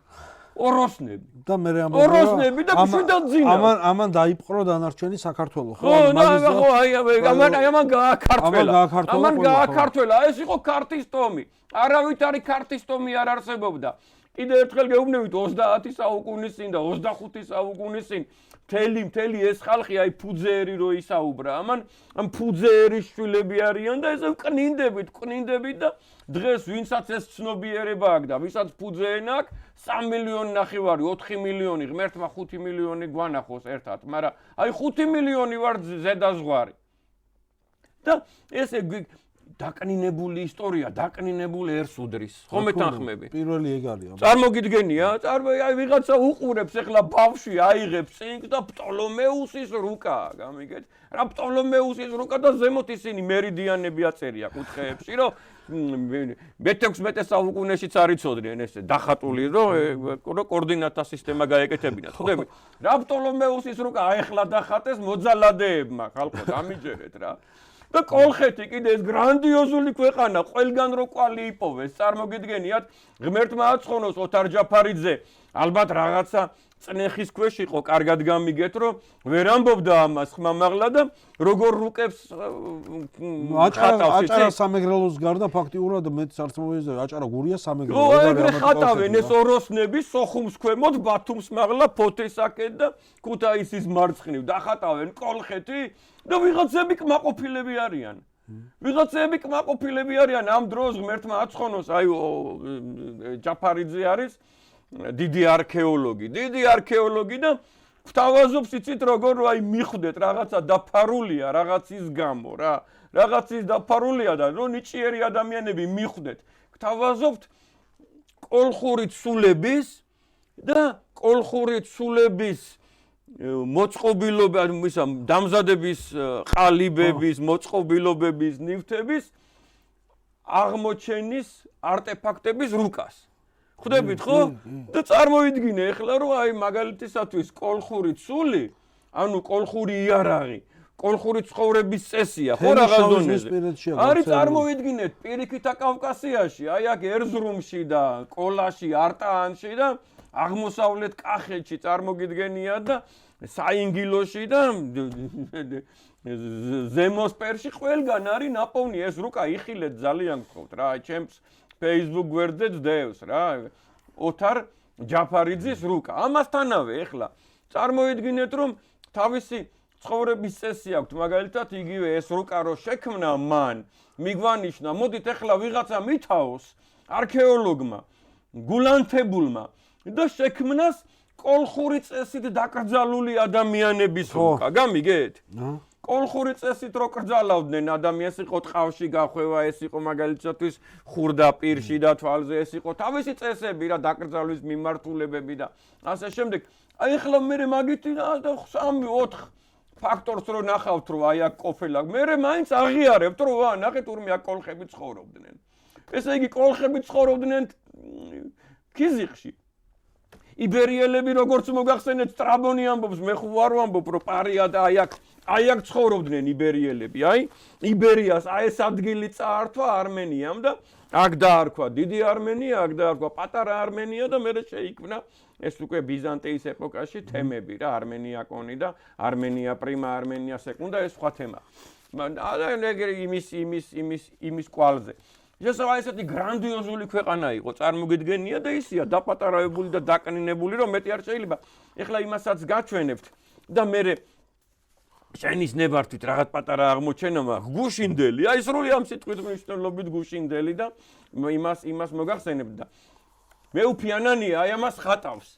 ოროსნები და მე ოროსნები და მშვიდად ძინა. ამან დაიპყრო დანარჩენი საქართველო, ხო? ხო, ამან გააქართველა. ეს იყო ქართის ტომი. არავითარი ქართის ტომი არ არსებობდა. კიდევ ერთხელ გეუბნებით 30 საუკუნის წინ და 25 საუკუნის წინ მთელი ეს ხალხი აი ფუძეერი რო ისაუბრა. ამ ფუძეერის შვილები არიან და ესე ვკნინდებით და დღეს ვინცაც ეს ცნობიერება აქვს და ვისაც ფუძეენ აქვს 3 მილიონი ნახევარი, 4 მილიონი, ღმერთმა 5 მილიონი გვანახოს ერთად, მაგრამ აი 5 მილიონი ვარ ზედაზღვარი. და ესე დაკნინებული ისტორია, დაკნინებული ერს უდრის. ხო მეთანხმები? პირველი ეგ არის. წარმოგიდგენია? აი ვიღაცა უყურებს ახლა ბავშვი აიღებს წინკ და პტოლომეუსის რუკაა, გამიგეთ? რა პტოლომეუსის რუკა და ზემოთ ისინი მერიდიანები აწერია კუთხეებში, რომ მე-16 საუკუნეშიც არ იცოდნენ ესე დახატული, რომ კოორდინატთა სისტემა გაეკეთებინათ. ხვდები? რა პტოლომეუსის რუკა აეხლა დახატეს მოძალადეებმა, ხალხო, დამიჯერეთ რა. და კოლხეთი კიდე ეს გრანდიოზული ქვეყანა ყველგან რო კვალი იპოვეს, წარმოგიდგენიათ, ღმერთმა აცხონოს ოთარ ჯაფარიძე, ალბათ რაღაცა წნეხის ქვეშ იყო, კარგად გამიგეთ, რომ ვერ ამბობდა ამას ხმამაღლა და როგორ რუკებს აჭარა სამეგრელოს გარდა ფაქტიურად მეც არც მოეძებნა, აჭარა გურია სამეგრელო. ეგრე ხატავენ ეს ოროსნები სოხუმს ქვემოთ, ბათუმს მაღლა, ფოთესაკეთ და ქუთაისის მარცხნივ დახატავენ კოლხეთი და ვიღაცები კმაყოფილები არიან. ამ დროს ღმერთმა აცხონოს, აი ჯაფარიძე არის დიდი არქეოლოგი და გვთავაზობს იცით როგორ აი მიხვდეთ რაღაცა დაფარულია რაღაცის გამო რა რაღაცის დაფარულია და რომ ნიჭიერი ადამიანები მიხვდეთ გვთავაზობთ კოლხური ცულების და კოლხური ცულების მოწყობილობა ისა დამზადების ყალიბების მოწყობილობების ნივთების აღმოჩენის არტეფაქტების რუკას ხვდებით ხო? და წარმოიდგინე ახლა რომ აი მაგალითისათვის კოლხური ცული, ანუ კოლხური იარაღი, კოლხური ცხოვრების წესია, ხო რაღაც დონეზე. არის წარმოიდგინეთ პირიქითა კავკასიაში, აი აქ ერზრუმში და კოლაში, არტაანში და აღმოსავლეთ კახეთში წარმოგიდგენია და საინგილოში და ზემოსპერში ყველგან არის ნაპოვნი ეს რუკა იხილეთ ძალიან გთხოვთ რა, ჩემს Facebook გვერდზე ძდევს რა ოთარ ჯაფარიძის რუკა. ამასთანავე ახლა წარმოიდგინეთ რომ თავისი ცხოვრების წესი აქვს მაგალითად იგივე ეს რუკა რო შექმნა მან მიგვანიშნა მოდით ახლა ვიღაცა მითავოს არქეოლოგმა გულანთებულმა და შექმნას კოლხური წესით დაკრძალული ადამიანების რუკა. გამიგეთ? კოლხური წესით რო კრძალავდნენ ადამიანს იყო ტყავში გახვევა, ეს იყო მაგალითად ხურდა პირში და თვალზე, ეს იყო თავისი წესები რა დაკრძალვის მიმართულებები და ასე შემდეგ. აი ახლა მე მაგითი 3-4 ფაქტორს რო ნახავთ რომ აი აქ ყოფილა, მე მაინც აღიარებთ რომ ვა ნახეთ ურმე აქ კოლხები ცხოვრობდნენ. ესე იგი კოლხები ცხოვრობდნენ ქიზიყში. იბერიელები როგორც მოგახსენეთ სტრაბონი ამბობს, მე ხო არ ვამბობ რომ პარია და აი აქ ცხოვრობდნენ იბერიელები, აი იბერიას აი ეს ადგილი წაართვა არმენიამ და აქ დაარქვა დიდი არმენია, აქ დაარქვა პატარა არმენია და მე შეიქმნა ეს უკვე ბიზანტიის ეპოქაში თემები რა, არმენია კონი და არმენია პრიმა, არმენია სეკუნდა, ეს სხვა თემა. იმის კვალზე. შესაძლოა ესეთი გრანდიოზული ქვეყანა იყო, წარმოგიდგენია და ისია დაპატარავებული და დაკნინებული, რომ მეტი არ შეიძლება. ეხლა იმასაც გაჩვენებთ და მე შენის ნებართვით რაღაც პატარა აღმოჩენა მაქვს, გუშინდელი, აი სრული ამ სიტყვის მნიშვნელობით გუშინდელი და იმას მოგახსენებთ და მეუფიანანია აი ამას ხატავს.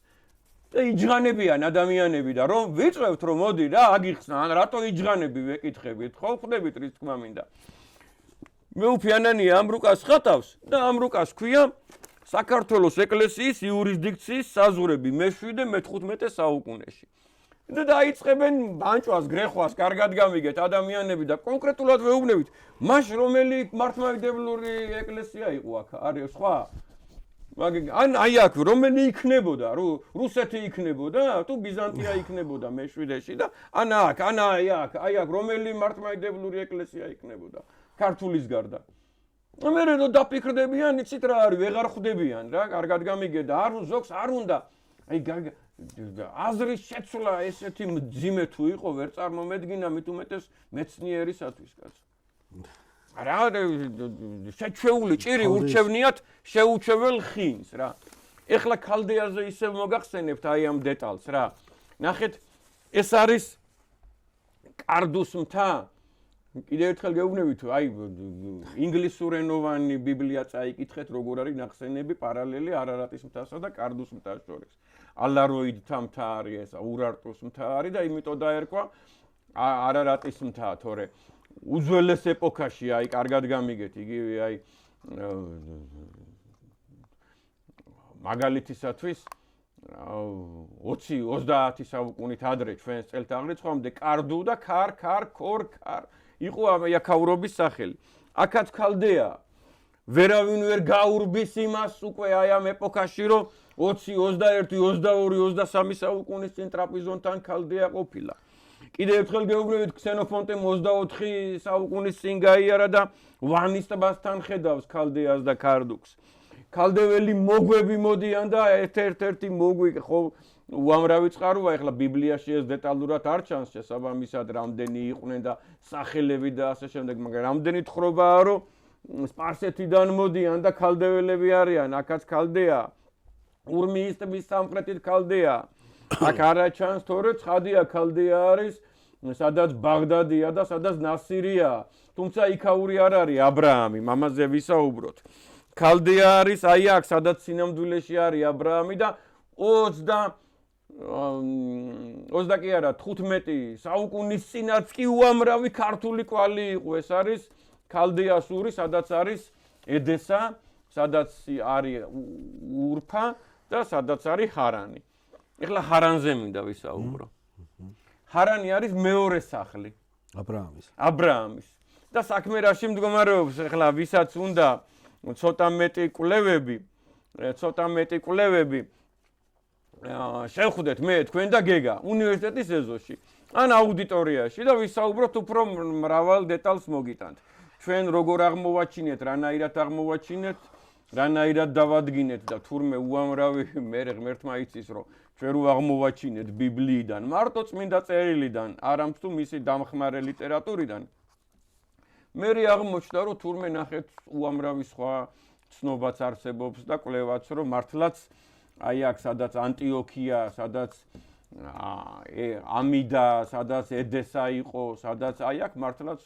და იჯღანებიან ადამიანები და რომ ვიწევთ რომ მოდი რა აგიხსნა, ან რატო იჯღანები ვეკითხებით, ხო ხვდებით რის თქმა მინდა. მეუფიანანია ამ რუკას ხატავს და ამ რუკას ქვია საქართველოს ეკლესიის იურისდიქციის საზღვრები მე-7 და მე-15 საუკუნეში. და დაიწყებენ ბანჭვას, გრეხვას, კარგად გამიგეთ ადამიანები და კონკრეტულად ვეუბნებით, მას რომელი მართლმადიდებლური ეკლესია იყო აქ, არის სხვა? ან აი აქ რომელი იქნებოდა, რუსეთი იქნებოდა, თუ ბიზანტია იქნებოდა მეშვიდეში და ან აი აქ რომელი მართლმადიდებლური ეკლესია იქნებოდა ქართულის გარდა. მე რო დაფიქრდებიან, იცით რა არის, ვეღარ ხვდებიან რა, კარგად გამიგე და არ ზოგს არ უნდა აი აზრის შეცვლა ესეთი მძიმე თუ იყო ვერ წარმომედგინა მით უმეტეს მეცნიერისათვის კაცო. რა შეჩვეული ჭირი ურჩევნიათ შეუჩეվել ხინს რა. ეხლა ქალდეაზე ისევ მოგახსენებთ აი ამ დეტალს რა. ნახეთ ეს არის კარდუს მთა. კიდევ ერთხელ გეუბნებით აი ინგლისურენოვანი ბიბლია წაიკითხეთ როგორ არის ნახსენები პარალელი არარატის მთასა და კარდუს მთას შორის. ალაროიდთა მთა არის ეს ურარტუს მთა არის და იმიტომ დაერქვა არარატის მთა თორე უძველეს ეპოქაში აი კარგად გამიგეთ იგივე აი მაგალითისათვის 20-30 საუკუნით ადრე ჩვენს წელთაღრიცხვამდე კარდუ და ქარ იყო აკავრობის სახელი. აქაც ქალდეა. ვერავინ ვერ გაურბის იმას უკვე აი ამ ეპოქაში რომ 20, 21, 22, 23 საუკუნის წინ ტრაპიზონთან ქალდეა ყოფილა. კიდევ ერთხელ გეუბნებით ქსენოფონტემ 24 საუკუნის წინ გაიარა და ვანის ტბასთან ხედავს ქალდეას და კარდუქს. ქალდეველი მოგვები მოდიან და ერთ-ერთი მოგვი ხო უამრავი წყაროა ეხლა ბიბლიაში ეს დეტალურად არ ჩანს შესაბამისად რამდენი იყვნენ და სახელები და ასე შემდეგ მაგრამ რამდენი თხრობაა რომ სპარსეთიდან მოდიან და ქალდეველები არიან აქაც ქალდეა ურმიის ტბის სამხრეთით ქალდეა აქ არა ჩანს თორე ცხადია ქალდეა არის სადაც ბაღდადია და სადაც ნასირია თუმცა იქაური არ არის აბრაამი მამაზე ვისაუბროთ ქალდეა არის აი აქ სადაც სინამდვილეში არის აბრაამი და 15 საუკუნის წინაც კი უამრავი ქართული კვალი იყო ეს არის ქალდეასური სადაც არის ედესა სადაც არის ურფა და სადაც არის ჰარანი ეხლა ჰარანზე მინდა ვისაუბრო ჰარანი არის მეორე სახლი აბრაამის და საქმე რაში მდგომარეობს ეხლა ვისაც უნდა ცოტა მეტი კვლევები შევხვდეთ მე თქვენ და გეგა უნივერსიტეტის ეზოში ან აუდიტორიაში და ვისაუბროთ უფრო მრავალ დეტალს მოგიტანთ ჩვენ როგორ აღმოვაჩინეთ რანაირად დავადგინეთ და თურმე უამრავი მე ღმერთმა იცის რომ ჩვენ რო აღმოვაჩინეთ ბიბლიიდან მარტო წმინდა წერილიდან არამც თუ მისი დამხმარე ლიტერატურიდან მე აღმოჩნდა რომ თურმე ნახეთ უამრავი სხვა ცნობაც არსებობს და კვლევაც რომ მართლაც აი აქ სადაც ანტიოქია, სადაც ამიდა, სადაც ედესა იყო, სადაც აი აქ მართლაც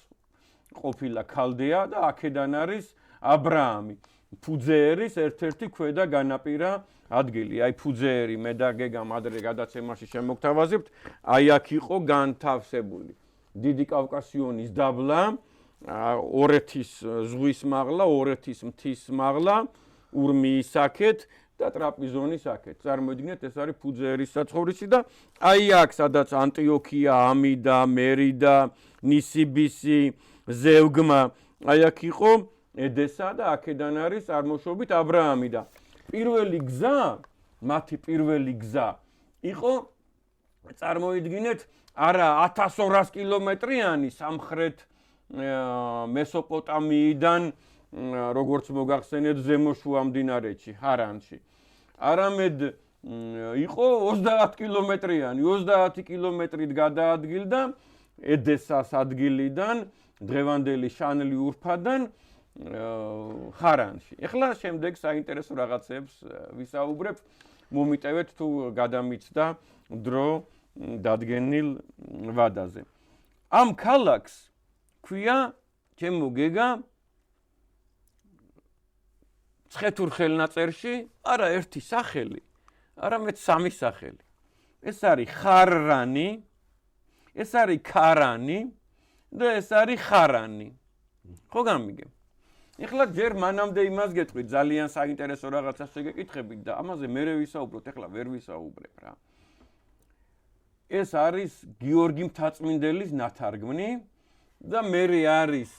ყოფილა ქალდეა და აქედან არის აბრაამი. ფუძეერის ერთ-ერთი ქვედა განაპირა ადგილი. აი ფუძეერი მე და გეგამ ადრე გადაცემაში შემოგთავაზებთ, აი აქ იყო განთავსებული. დიდი კავკასიონის დაბლა, ორეთის ზღვის მაღლა, ორეთის მთის მაღლა, ურმიის აქეთ და ტრაპიზონის აქეთ. წარმოიდგინეთ, ეს არის ფუძეერის საცხოვრისი და აი აქ, სადაც ანტიოქია, ამიდა, მერიდა, ნისიბისი, ზევგმა, აი აქ იყო ედესა და აქედან არის წარმოშობით აბრაამი და მათი პირველი გზა იყო წარმოიდგინეთ, არა 1200 კილომეტრიანი სამხრეთ მესოპოტამიიდან როგორც მოგახსენეთ ზემოშუა მდინარეში, ჰარანში. არამედ იყო 30 კილომეტრიანი, 30 კილომეტრით გადაადგილდა ედესას ადგილიდან, დღევანდელი შანლი ურფადან ჰარანში. ეხლა შემდეგ საინტერესო რაღაცებს ვისაუბრებ, მომიტევეთ თუ გადამიცდა დრო დადგენილ ვადაზე. ამ ქალაქს ქვია ჩემო გეგა ცხეთურ ხელნაწერში არა ერთი სახელი, არამედ სამი სახელი. ეს არის ხარანი, ეს არის ქარანი და ეს არის ხარანი. ხო გამიგე? ეხლა ჯერ მანამდე იმას გეტყვით, ძალიან საინტერესო რაღაცას შეგეკითხებით და ამაზე მერე ვისაუბროთ, ეხლა ვერ ვისაუბრებ რა. ეს არის გიორგი მთაწმინდელის ნათარგმნი და მერე არის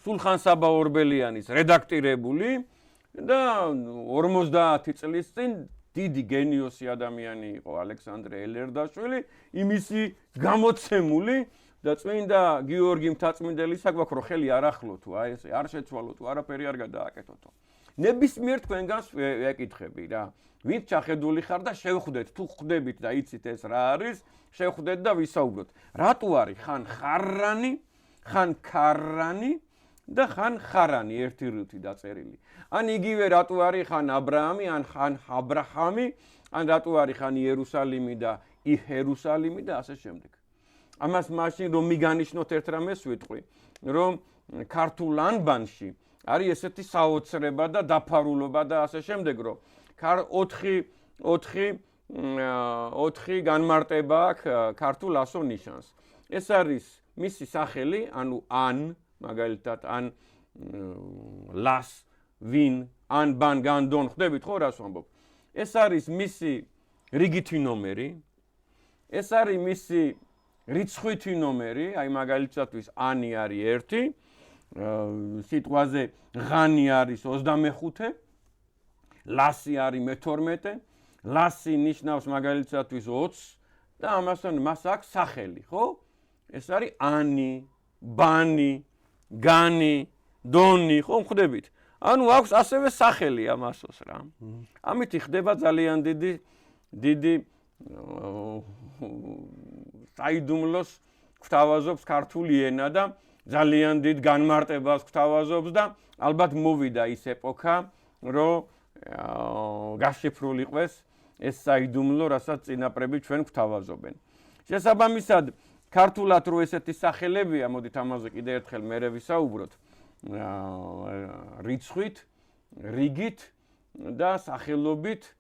სულხან-საბა ორბელიანის რედაქტირებული და 50 წლის წინ დიდი გენიოსი ადამიანი იყო ალექსანდრე ელერდაშვილი, იმისი გამოცემული და წმინდა გიორგი მთაწმინდელისა გვაქვს რომ ხელი არ ახლო თუ აი ესე არ შეცვალო თუ არაფერი არ გადააკეთოთო. ნებისმიერ თქვენგანს ვეკითხები რა. ვინც ჩახედული ხარ და შევხვდეთ თუ ხვდებით და იცით ეს რა არის, შევხვდეთ და ვისაუბროთ. რატო არის ხან ხარანი, ხან ქარანი და ხან ხარანი ერთი რითი დაწერილი. ან იგივე რატო არის ხან აბრაამი, ან ხან აბრაჰამი, ან რატო არის ხან იერუსალიმი და იჰერუსალიმი და ასე შემდეგ. ამას მაშინ რომ მიგანიშნოთ ერთ რამეს ვიტყვი, რომ ქართულ ანბანში არის ესეთი საოცრება და დაფარულობა და ასე შემდეგ, რომ 4 განმარტება აქვს ქართულ ასო ნიშანს. ეს არის მისი სახელი, ანუ ან, მაგალითად, ან ლას, ვინ, ან ბან, გან, დონ, ხვდებით ხო რას ვამბობ? ეს არის მისი რიგითი ნომერი, ეს არის მისი რიცხვითი ნომერი, აი მაგალითადთვის ანი არის 1, სიტყვაზე ღანი არის 25, ლასი არის 12, ლასი ნიშნავს მაგალითადთვის 20 და ამასთან მას აქვს სახელი, ხო? ეს არის ანი, ბანი, განი, დონი, ხო ხვდებით? ანუ აქვს ასევე სახელი ამასოს რა. ამით ხდება ძალიან დიდი საიდუმლოს გვთავაზობს ქართული ენა და ძალიან დიდ განმარტებას გვთავაზობს და ალბათ მოვიდა ის ეპოქა, რომ გაშიფრულიყვეს ეს საიდუმლო, რასაც წინაპრები ჩვენ გვთავაზობენ. შესაბამისად, ქართულად რო ესეთი სახელებია, მოდით ამაზე კიდე ერთხელ მერე ვისაუბროთ, რიცხვით, რიგით და სახელობით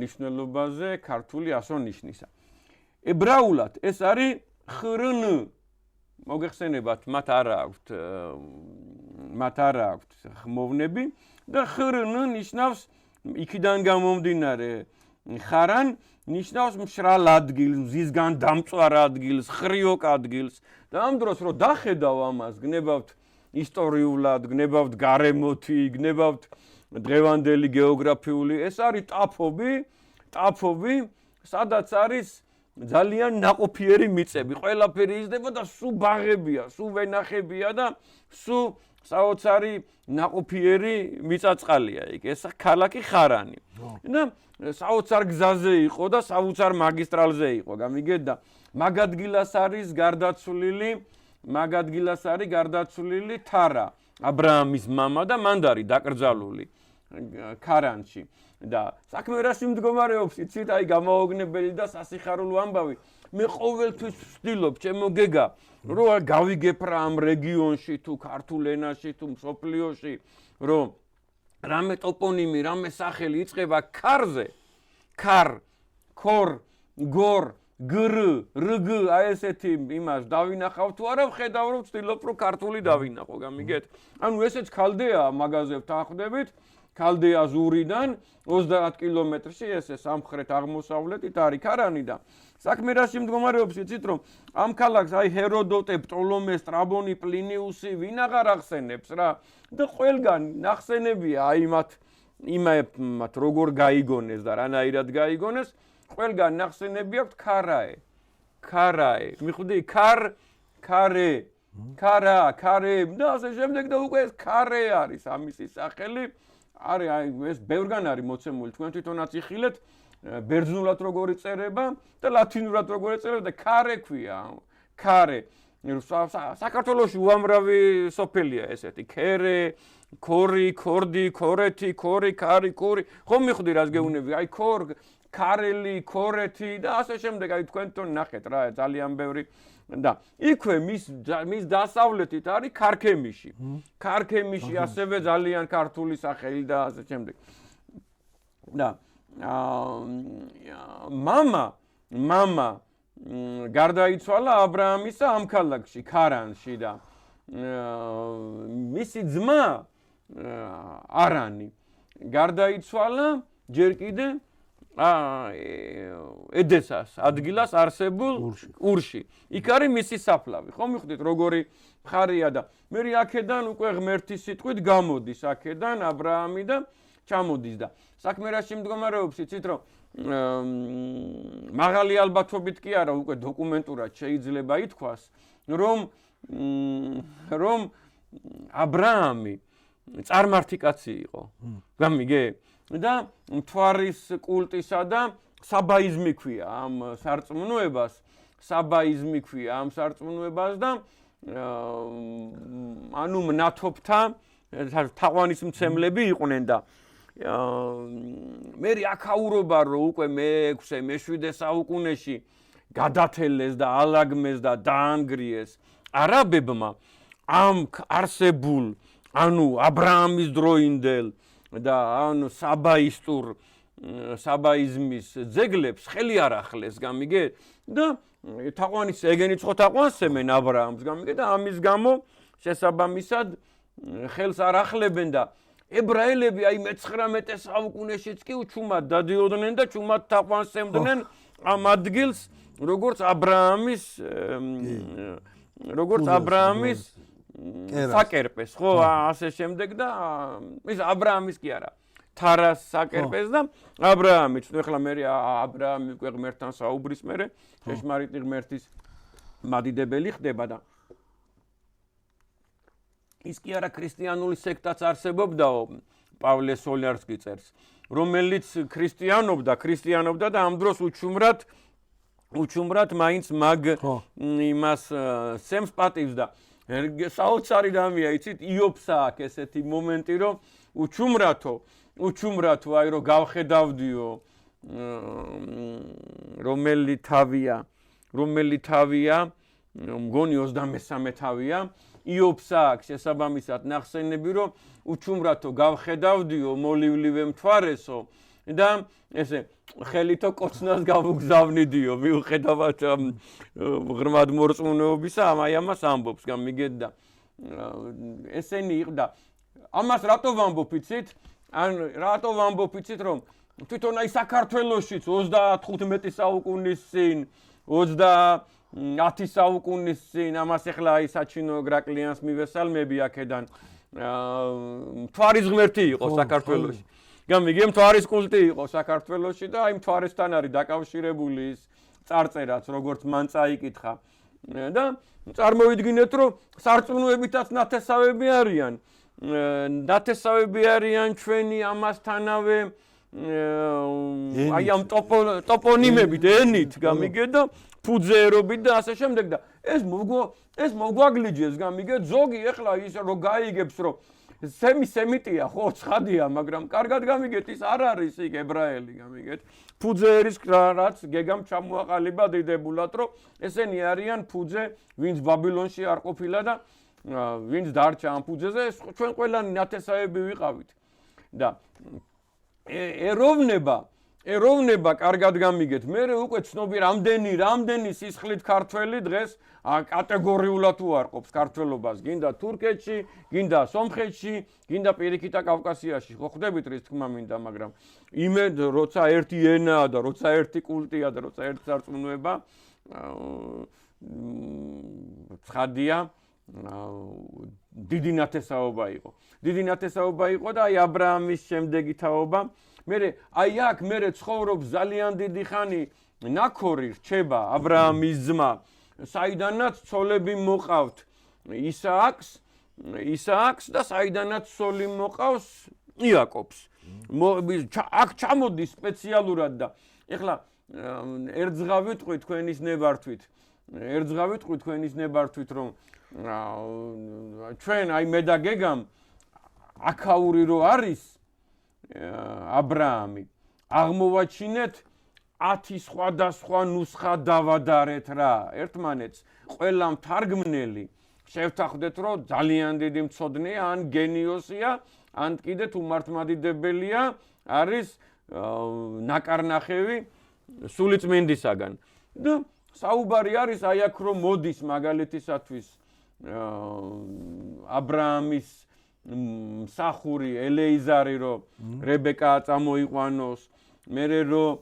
მნიშვნელობაზე ქართული ასო-ნიშნისა. ებრაულად ეს არის ხრნ. მოგეხსენებათ, მათ არ აქვთ ხმოვნები და ხრნ ნიშნავს იქიდან გამომდინარე ხარან ნიშნავს მშრალ ადგილს, მზისგან დამწვარ ადგილს, ხრიოკ ადგილს და ამ დროს რო დახედავ ამას, გნებავთ ისტორიულად, გნებავთ გარემოთი, გნებავთ დღევანდელი გეოგრაფიული, ეს არის ტაფობი, სადაც არის ძალიან ნაყოფიერი მიწები, ყველაფერი იზრდება და სულ ბაღებია, სულ ვენახებია და სულ საოცარი ნაყოფიერი მიწაწყალია იქ. ეს ქალაქი ხარანი. და საოცარ გზაზე იყო და საოცარ მაგისტრალზე იყო, გამიგეთ და მაგ ადგილას არის გარდაცვლილი თარა, აბრაამის მამა და მანდარი დაკრძალული ქარანში. და საქმე რა შემდგომარეობს, იცით, აი გამაოგნებელი და სასიხარულო ამბავი. მე ყოველთვის ვცდილობ, ჩემო გეგა, რომ გავიგებ რა ამ რეგიონში თუ ქართულ ენაში თუ მსოფლიოში, რომ რამე ტოპონიმი, რამე სახელი იწყება ქარზე, ქარ, ქორ, გორ, გრ, რგ, აი ესეთი იმას დავინახავ თუ არა, ვხედავ რომ ვცდილობ რომ ქართული დავინახო, გამიგეთ? ანუ ესეც ქალდეა, მაგაზე ვთანხმდებით. ქალდეას ურიდან 30 კილომეტრში ესე სამხრეთ აღმოსავლეთით არის ქარანი და საქმე რა შემდგომარეობს, იცით რომ ამ ქალაქს აი ჰეროდოტე, პტოლომე, სტრაბონი, პლინიუსი ვინ აღარ ახსენებს რა და ყველგან ნახსენებია აი იმათ როგორ გაიგონეს და რანაირად გაიგონეს, ყველგან ნახსენები აქვს ქარაე, მიხვდი ქარე, ქარე და ასე შემდეგ და უკვე ეს ქარე არის ამისი სახელი. არის აი ეს ბევრგან არის მოცემული, თქვენ თვითონაც იხილეთ ბერძნულად როგორი წერება და ლათინურად როგორი წერება და ქარე ქვია. ქარე. საქართველოში უამრავი სოფელია ესეთი. ქერე, ქორი, ქორდი, ქორეთი, ქორი, ქარი, ქური. ხომ მიხვდი რას გეუბნები? აი ქარელი, ქორეთი და ასე შემდეგ. აი თქვენ თვითონ ნახეთ რა, ძალიან ბევრი და იქვე მის დასავლეთით არის ქარქემიში. ქარქემიში ასევე ძალიან ქართული სახელი და ასე შემდეგ. და მამა გარდაიცვალა აბრაამისა ამ ქალაქში, ქარანში და მისი ძმა არანი გარდაიცვალა ჯერ კიდე ედესას ადგილას არსებულ ურში. იქ არის მისი საფლავი. ხო მიხვდით როგორი მხარია და მე აქედან უკვე ღმერთის სიტყვით გამოდის აქედან ა ブラ ამი და ჩამოდის და საქმე რაში მდგომარეობს იცით რომ მაღალი ალბათობით კი არა უკვე დოკუმენტურად შეიძლება ითქვას რომ ა ブラ ამი წარმართი კაცი იყო. გამიგე? და მთვარის კულტისა და საბაიზმი ქვია ამ სარწმუნოებას, საბაიზმი ქვია ამ სარწმუნოებას და ანუ მნათობთა თაყვანისმცემლები იყვნენ და მე აქაურობა რომ უკვე მე-6, მე-7 საუკუნეში გადათელეს და ალაგმეს და დაანგრიეს არაბებმა ამ არსებულ ანუ ა ブラ ამის დროინდელ და ანუ საბაიზმის ძეგლებს ხელი არ ახლეს გამიგე და თაყვანის ეგენი ცხო თაყვანსემენ ა ブラ ამს გამიგე და ამის გამო შესაბამისად ხელს არ ახლებენ და ებრაელები აი მე-19 საუკუნეშიც კი უჩუმად დადიოდნენ და ჩუმად თაყვანსემდნენ ამ ადგილს როგორც ა ブラ ამის საკერპეს ხო ასე შემდეგ და ის ა ブラ ამის კი არა თარას საკერპეს და ა ブラ ამიც ნუ ეხლა მე ა ブラ ამი უკვე ღმერთთან საუბრის მერე შეშმარიტი ღმერთის მადიდებელი ხდება და ის კი არა ქრისტიანული სექტაც არსებობდაო პავლე სოლიარსკი წერს რომელიც ქრისტიანობდა და ამ დროს უჩუმრად მაინც მაგ იმას სემს პატივს და საოცარი რამეა იცით იობსა აქვს ესეთი მომენტი რომ უჩუმრათო აი რომ გავხედავდიო რომელი თავია მგონი 23 თავია იობსა აქვს შესაბამისად ნახსენები რომ უჩუმრათო გავხედავდიო მოლივლივე მთვარესო და ესე ხელითო კოცნას გავუგზავნიდიო მიუხედავად ღრმად მორწმუნეობისა აი ამას ამბობს გამიგეთ და ესენი იყო და ამას რატო ვამბობ იცით რომ თვითონ აი საქართველოშიც 35 საუკუნის წინ 30 საუკუნის წინ ამას ეხლა აი საჩინო გრაკლიანს მივესალმები აქედან მთვარის ღმერთი იყო საქართველოში გამიგე მთვარის კულტი იყო საქართველოში და აი მთვარესთან არის დაკავშირებული ის წარწერაც როგორც მან წაიკითხა და წარმოვიდგინეთ რომ სარწმუნოებითაც ნათესავები არიან ჩვენი ამასთანავე აი ამ ტოპონიმებით ენით გამიგე და ფუძეერობით და ასე შემდეგ და ეს მოგვაგლიჯეს გამიგე ზოგი ეხლა ის რომ გაიგებს რომ სემიტია ხო ცხადია მაგრამ კარგად გამიგეთ ის არ არის იქ ებრაელი გამიგეთ ფუძეერის რაც გეგამ ჩამოაყალიბა დიდებულად რომ ესენი არიან ფუძე ვინც ბაბილონში არ ყოფილა და ვინც დარჩა ამ ფუძეზე ჩვენ ყველანი ნათესავები ვიყავით და ეროვნება კარგად გამიგეთ მე უკვე ცნობი რამდენი სისხლით ქართველი დღეს კატეგორიულად უარყოფს ქართველობას გინდა თურქეთში გინდა სომხეთში გინდა პირიქითა კავკასიაში ხო ხვდებით რის თქმა მინდა მაგრამ იმედ როცა ერთი ენაა და როცა ერთი კულტია და როცა ერთი სარწმუნოება ცხადია დიდი ნათესაობა იყო და აი ა ブラ ამის შემდეგი თაობა მე ცხოვრობს ძალიან დიდი ხანი ნაქორი რჩება ა ブラ ამის ძმა საიდანაც ცოლები მოყავთ ისააკს და საიდანაც ცოლი მოყავს იაკობს აქ ჩამოდის სპეციალურად და ეხლა ერთძღავი ტყვი თქვენის ნებართვით რომ ჩვენ აი მე და გეგამ აქაური რო არის ა ブラ ამი აღმოვაჩინეთ 10 სხვადასხვა ნუსხა დავადარეთ რა ერთმანეთს ყველა მთარგმნელი შევთანხმდეთ რომ ძალიან დიდი მცოდნეა ან გენიოსია ან კიდე თუ მართლმადიდებელია არის ნაკარნახევი სულიწმინდისაგან და საუბარი არის აი აქ რომ მოდის მაგალითისათვის ა ブラ ამის მსახური ელეიზარი რომ რებეკა წამოიყვანოს მერე რომ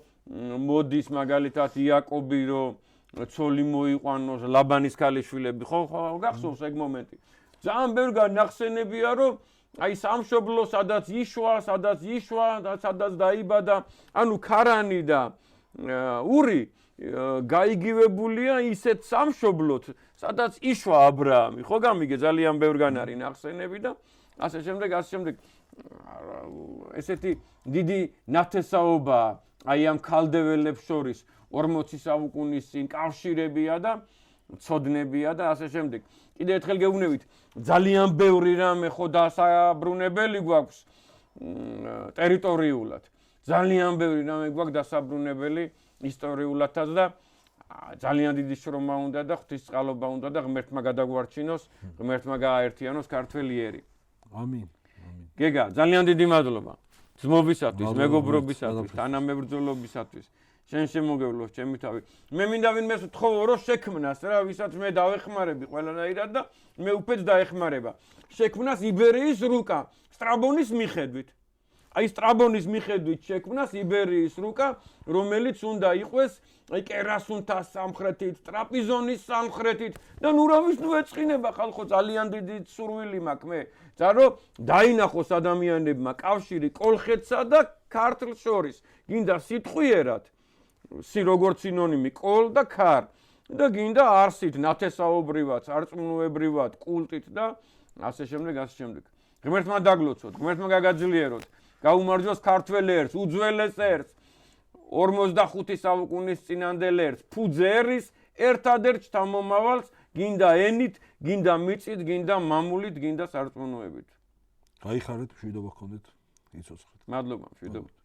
მოდის მაგალითად იაკობი რომ ცოლი მოიყვანოს ლაბანის ქალიშვილები ხო გახსოვს ეგ მომენტი ძალიან ბევრი ნახსენებია რომ აი სამშობლო სადაც იშვა სადაც დაიბადა ანუ ქარანი და ური გაიგივებულია ისეთ სამშობლოთ სადაც იშვა აბრაამი ხო გამიგე ძალიან ბევრგან არის ნახსენები და ასე შემდეგ ესეთი დიდი ნათესაობა აი ამ ქალდეველებს შორის 40 საუკუნის წინ კავშირებია და ცოდნებია და ასე შემდეგ. კიდე ერთხელ გეუბნებით, ძალიან ბევრი რამე ხო დასაბრუნებელი გვაქვს ტერიტორიულად. ძალიან ბევრი რამე გვაქვს დასაბრუნებელი ისტორიულადაც და ძალიან დიდი შრომა უნდა და ღვთისწყალობა უნდა და ღმერთმა გადაგვარჩინოს, ღმერთმა გააერთიანოს ქართველი ერი. ამინ. გეგა, ძალიან დიდი მადლობა. ძმობისათვის, მეგობრობისათვის, თანამებრძოლობისათვის. შენ შემოგევლოს ჩემი თავი. მე მინდა ვინმე ვთხოვო რომ შექმნას რა, ვისაც მე დავეხმარები ყველანაირად და მე უფეც დაეხმარება. შექმნას იბერიის რუკა, სტრაბონის მიხედვით. აი სტრაბონის მიხედვით შექმნას იბერიის რუკა, რომელიც უნდა იყოს აი კერასუნთა სამხრეთით, ტრაპიზონის სამხრეთით და ნურავის ნუ ეწყინება ხალხო ძალიან დიდი სურვილი მაქვს მე. ზარო დაინახოს ადამიანებმა კავშირი კოლხეთსა და ქართლს შორის. გინდა სიტყვიერად სი როგორც სინონიმი კოლ და ქარ და გინდა არსით ნათესაობრივად, არწმუნოებრივად, კულტით და ასე შემდეგ. ღმერთმა დაგლოცოთ, ღმერთმა გაგაძლიეროთ, გაუმარჯოს ქართველ ერს, უძველეს ერს, 45 საუკუნის წინანდელ ერს, ფუძე ერის ერთადერთ შთამომავალს, გინდა ენით, გინდა მიწით, გინდა მამულით, გინდა სარწმუნოებით. გაიხარეთ, მშვიდობა გქონდეთ, იცოცხლეთ. მადლობა, მშვიდობა.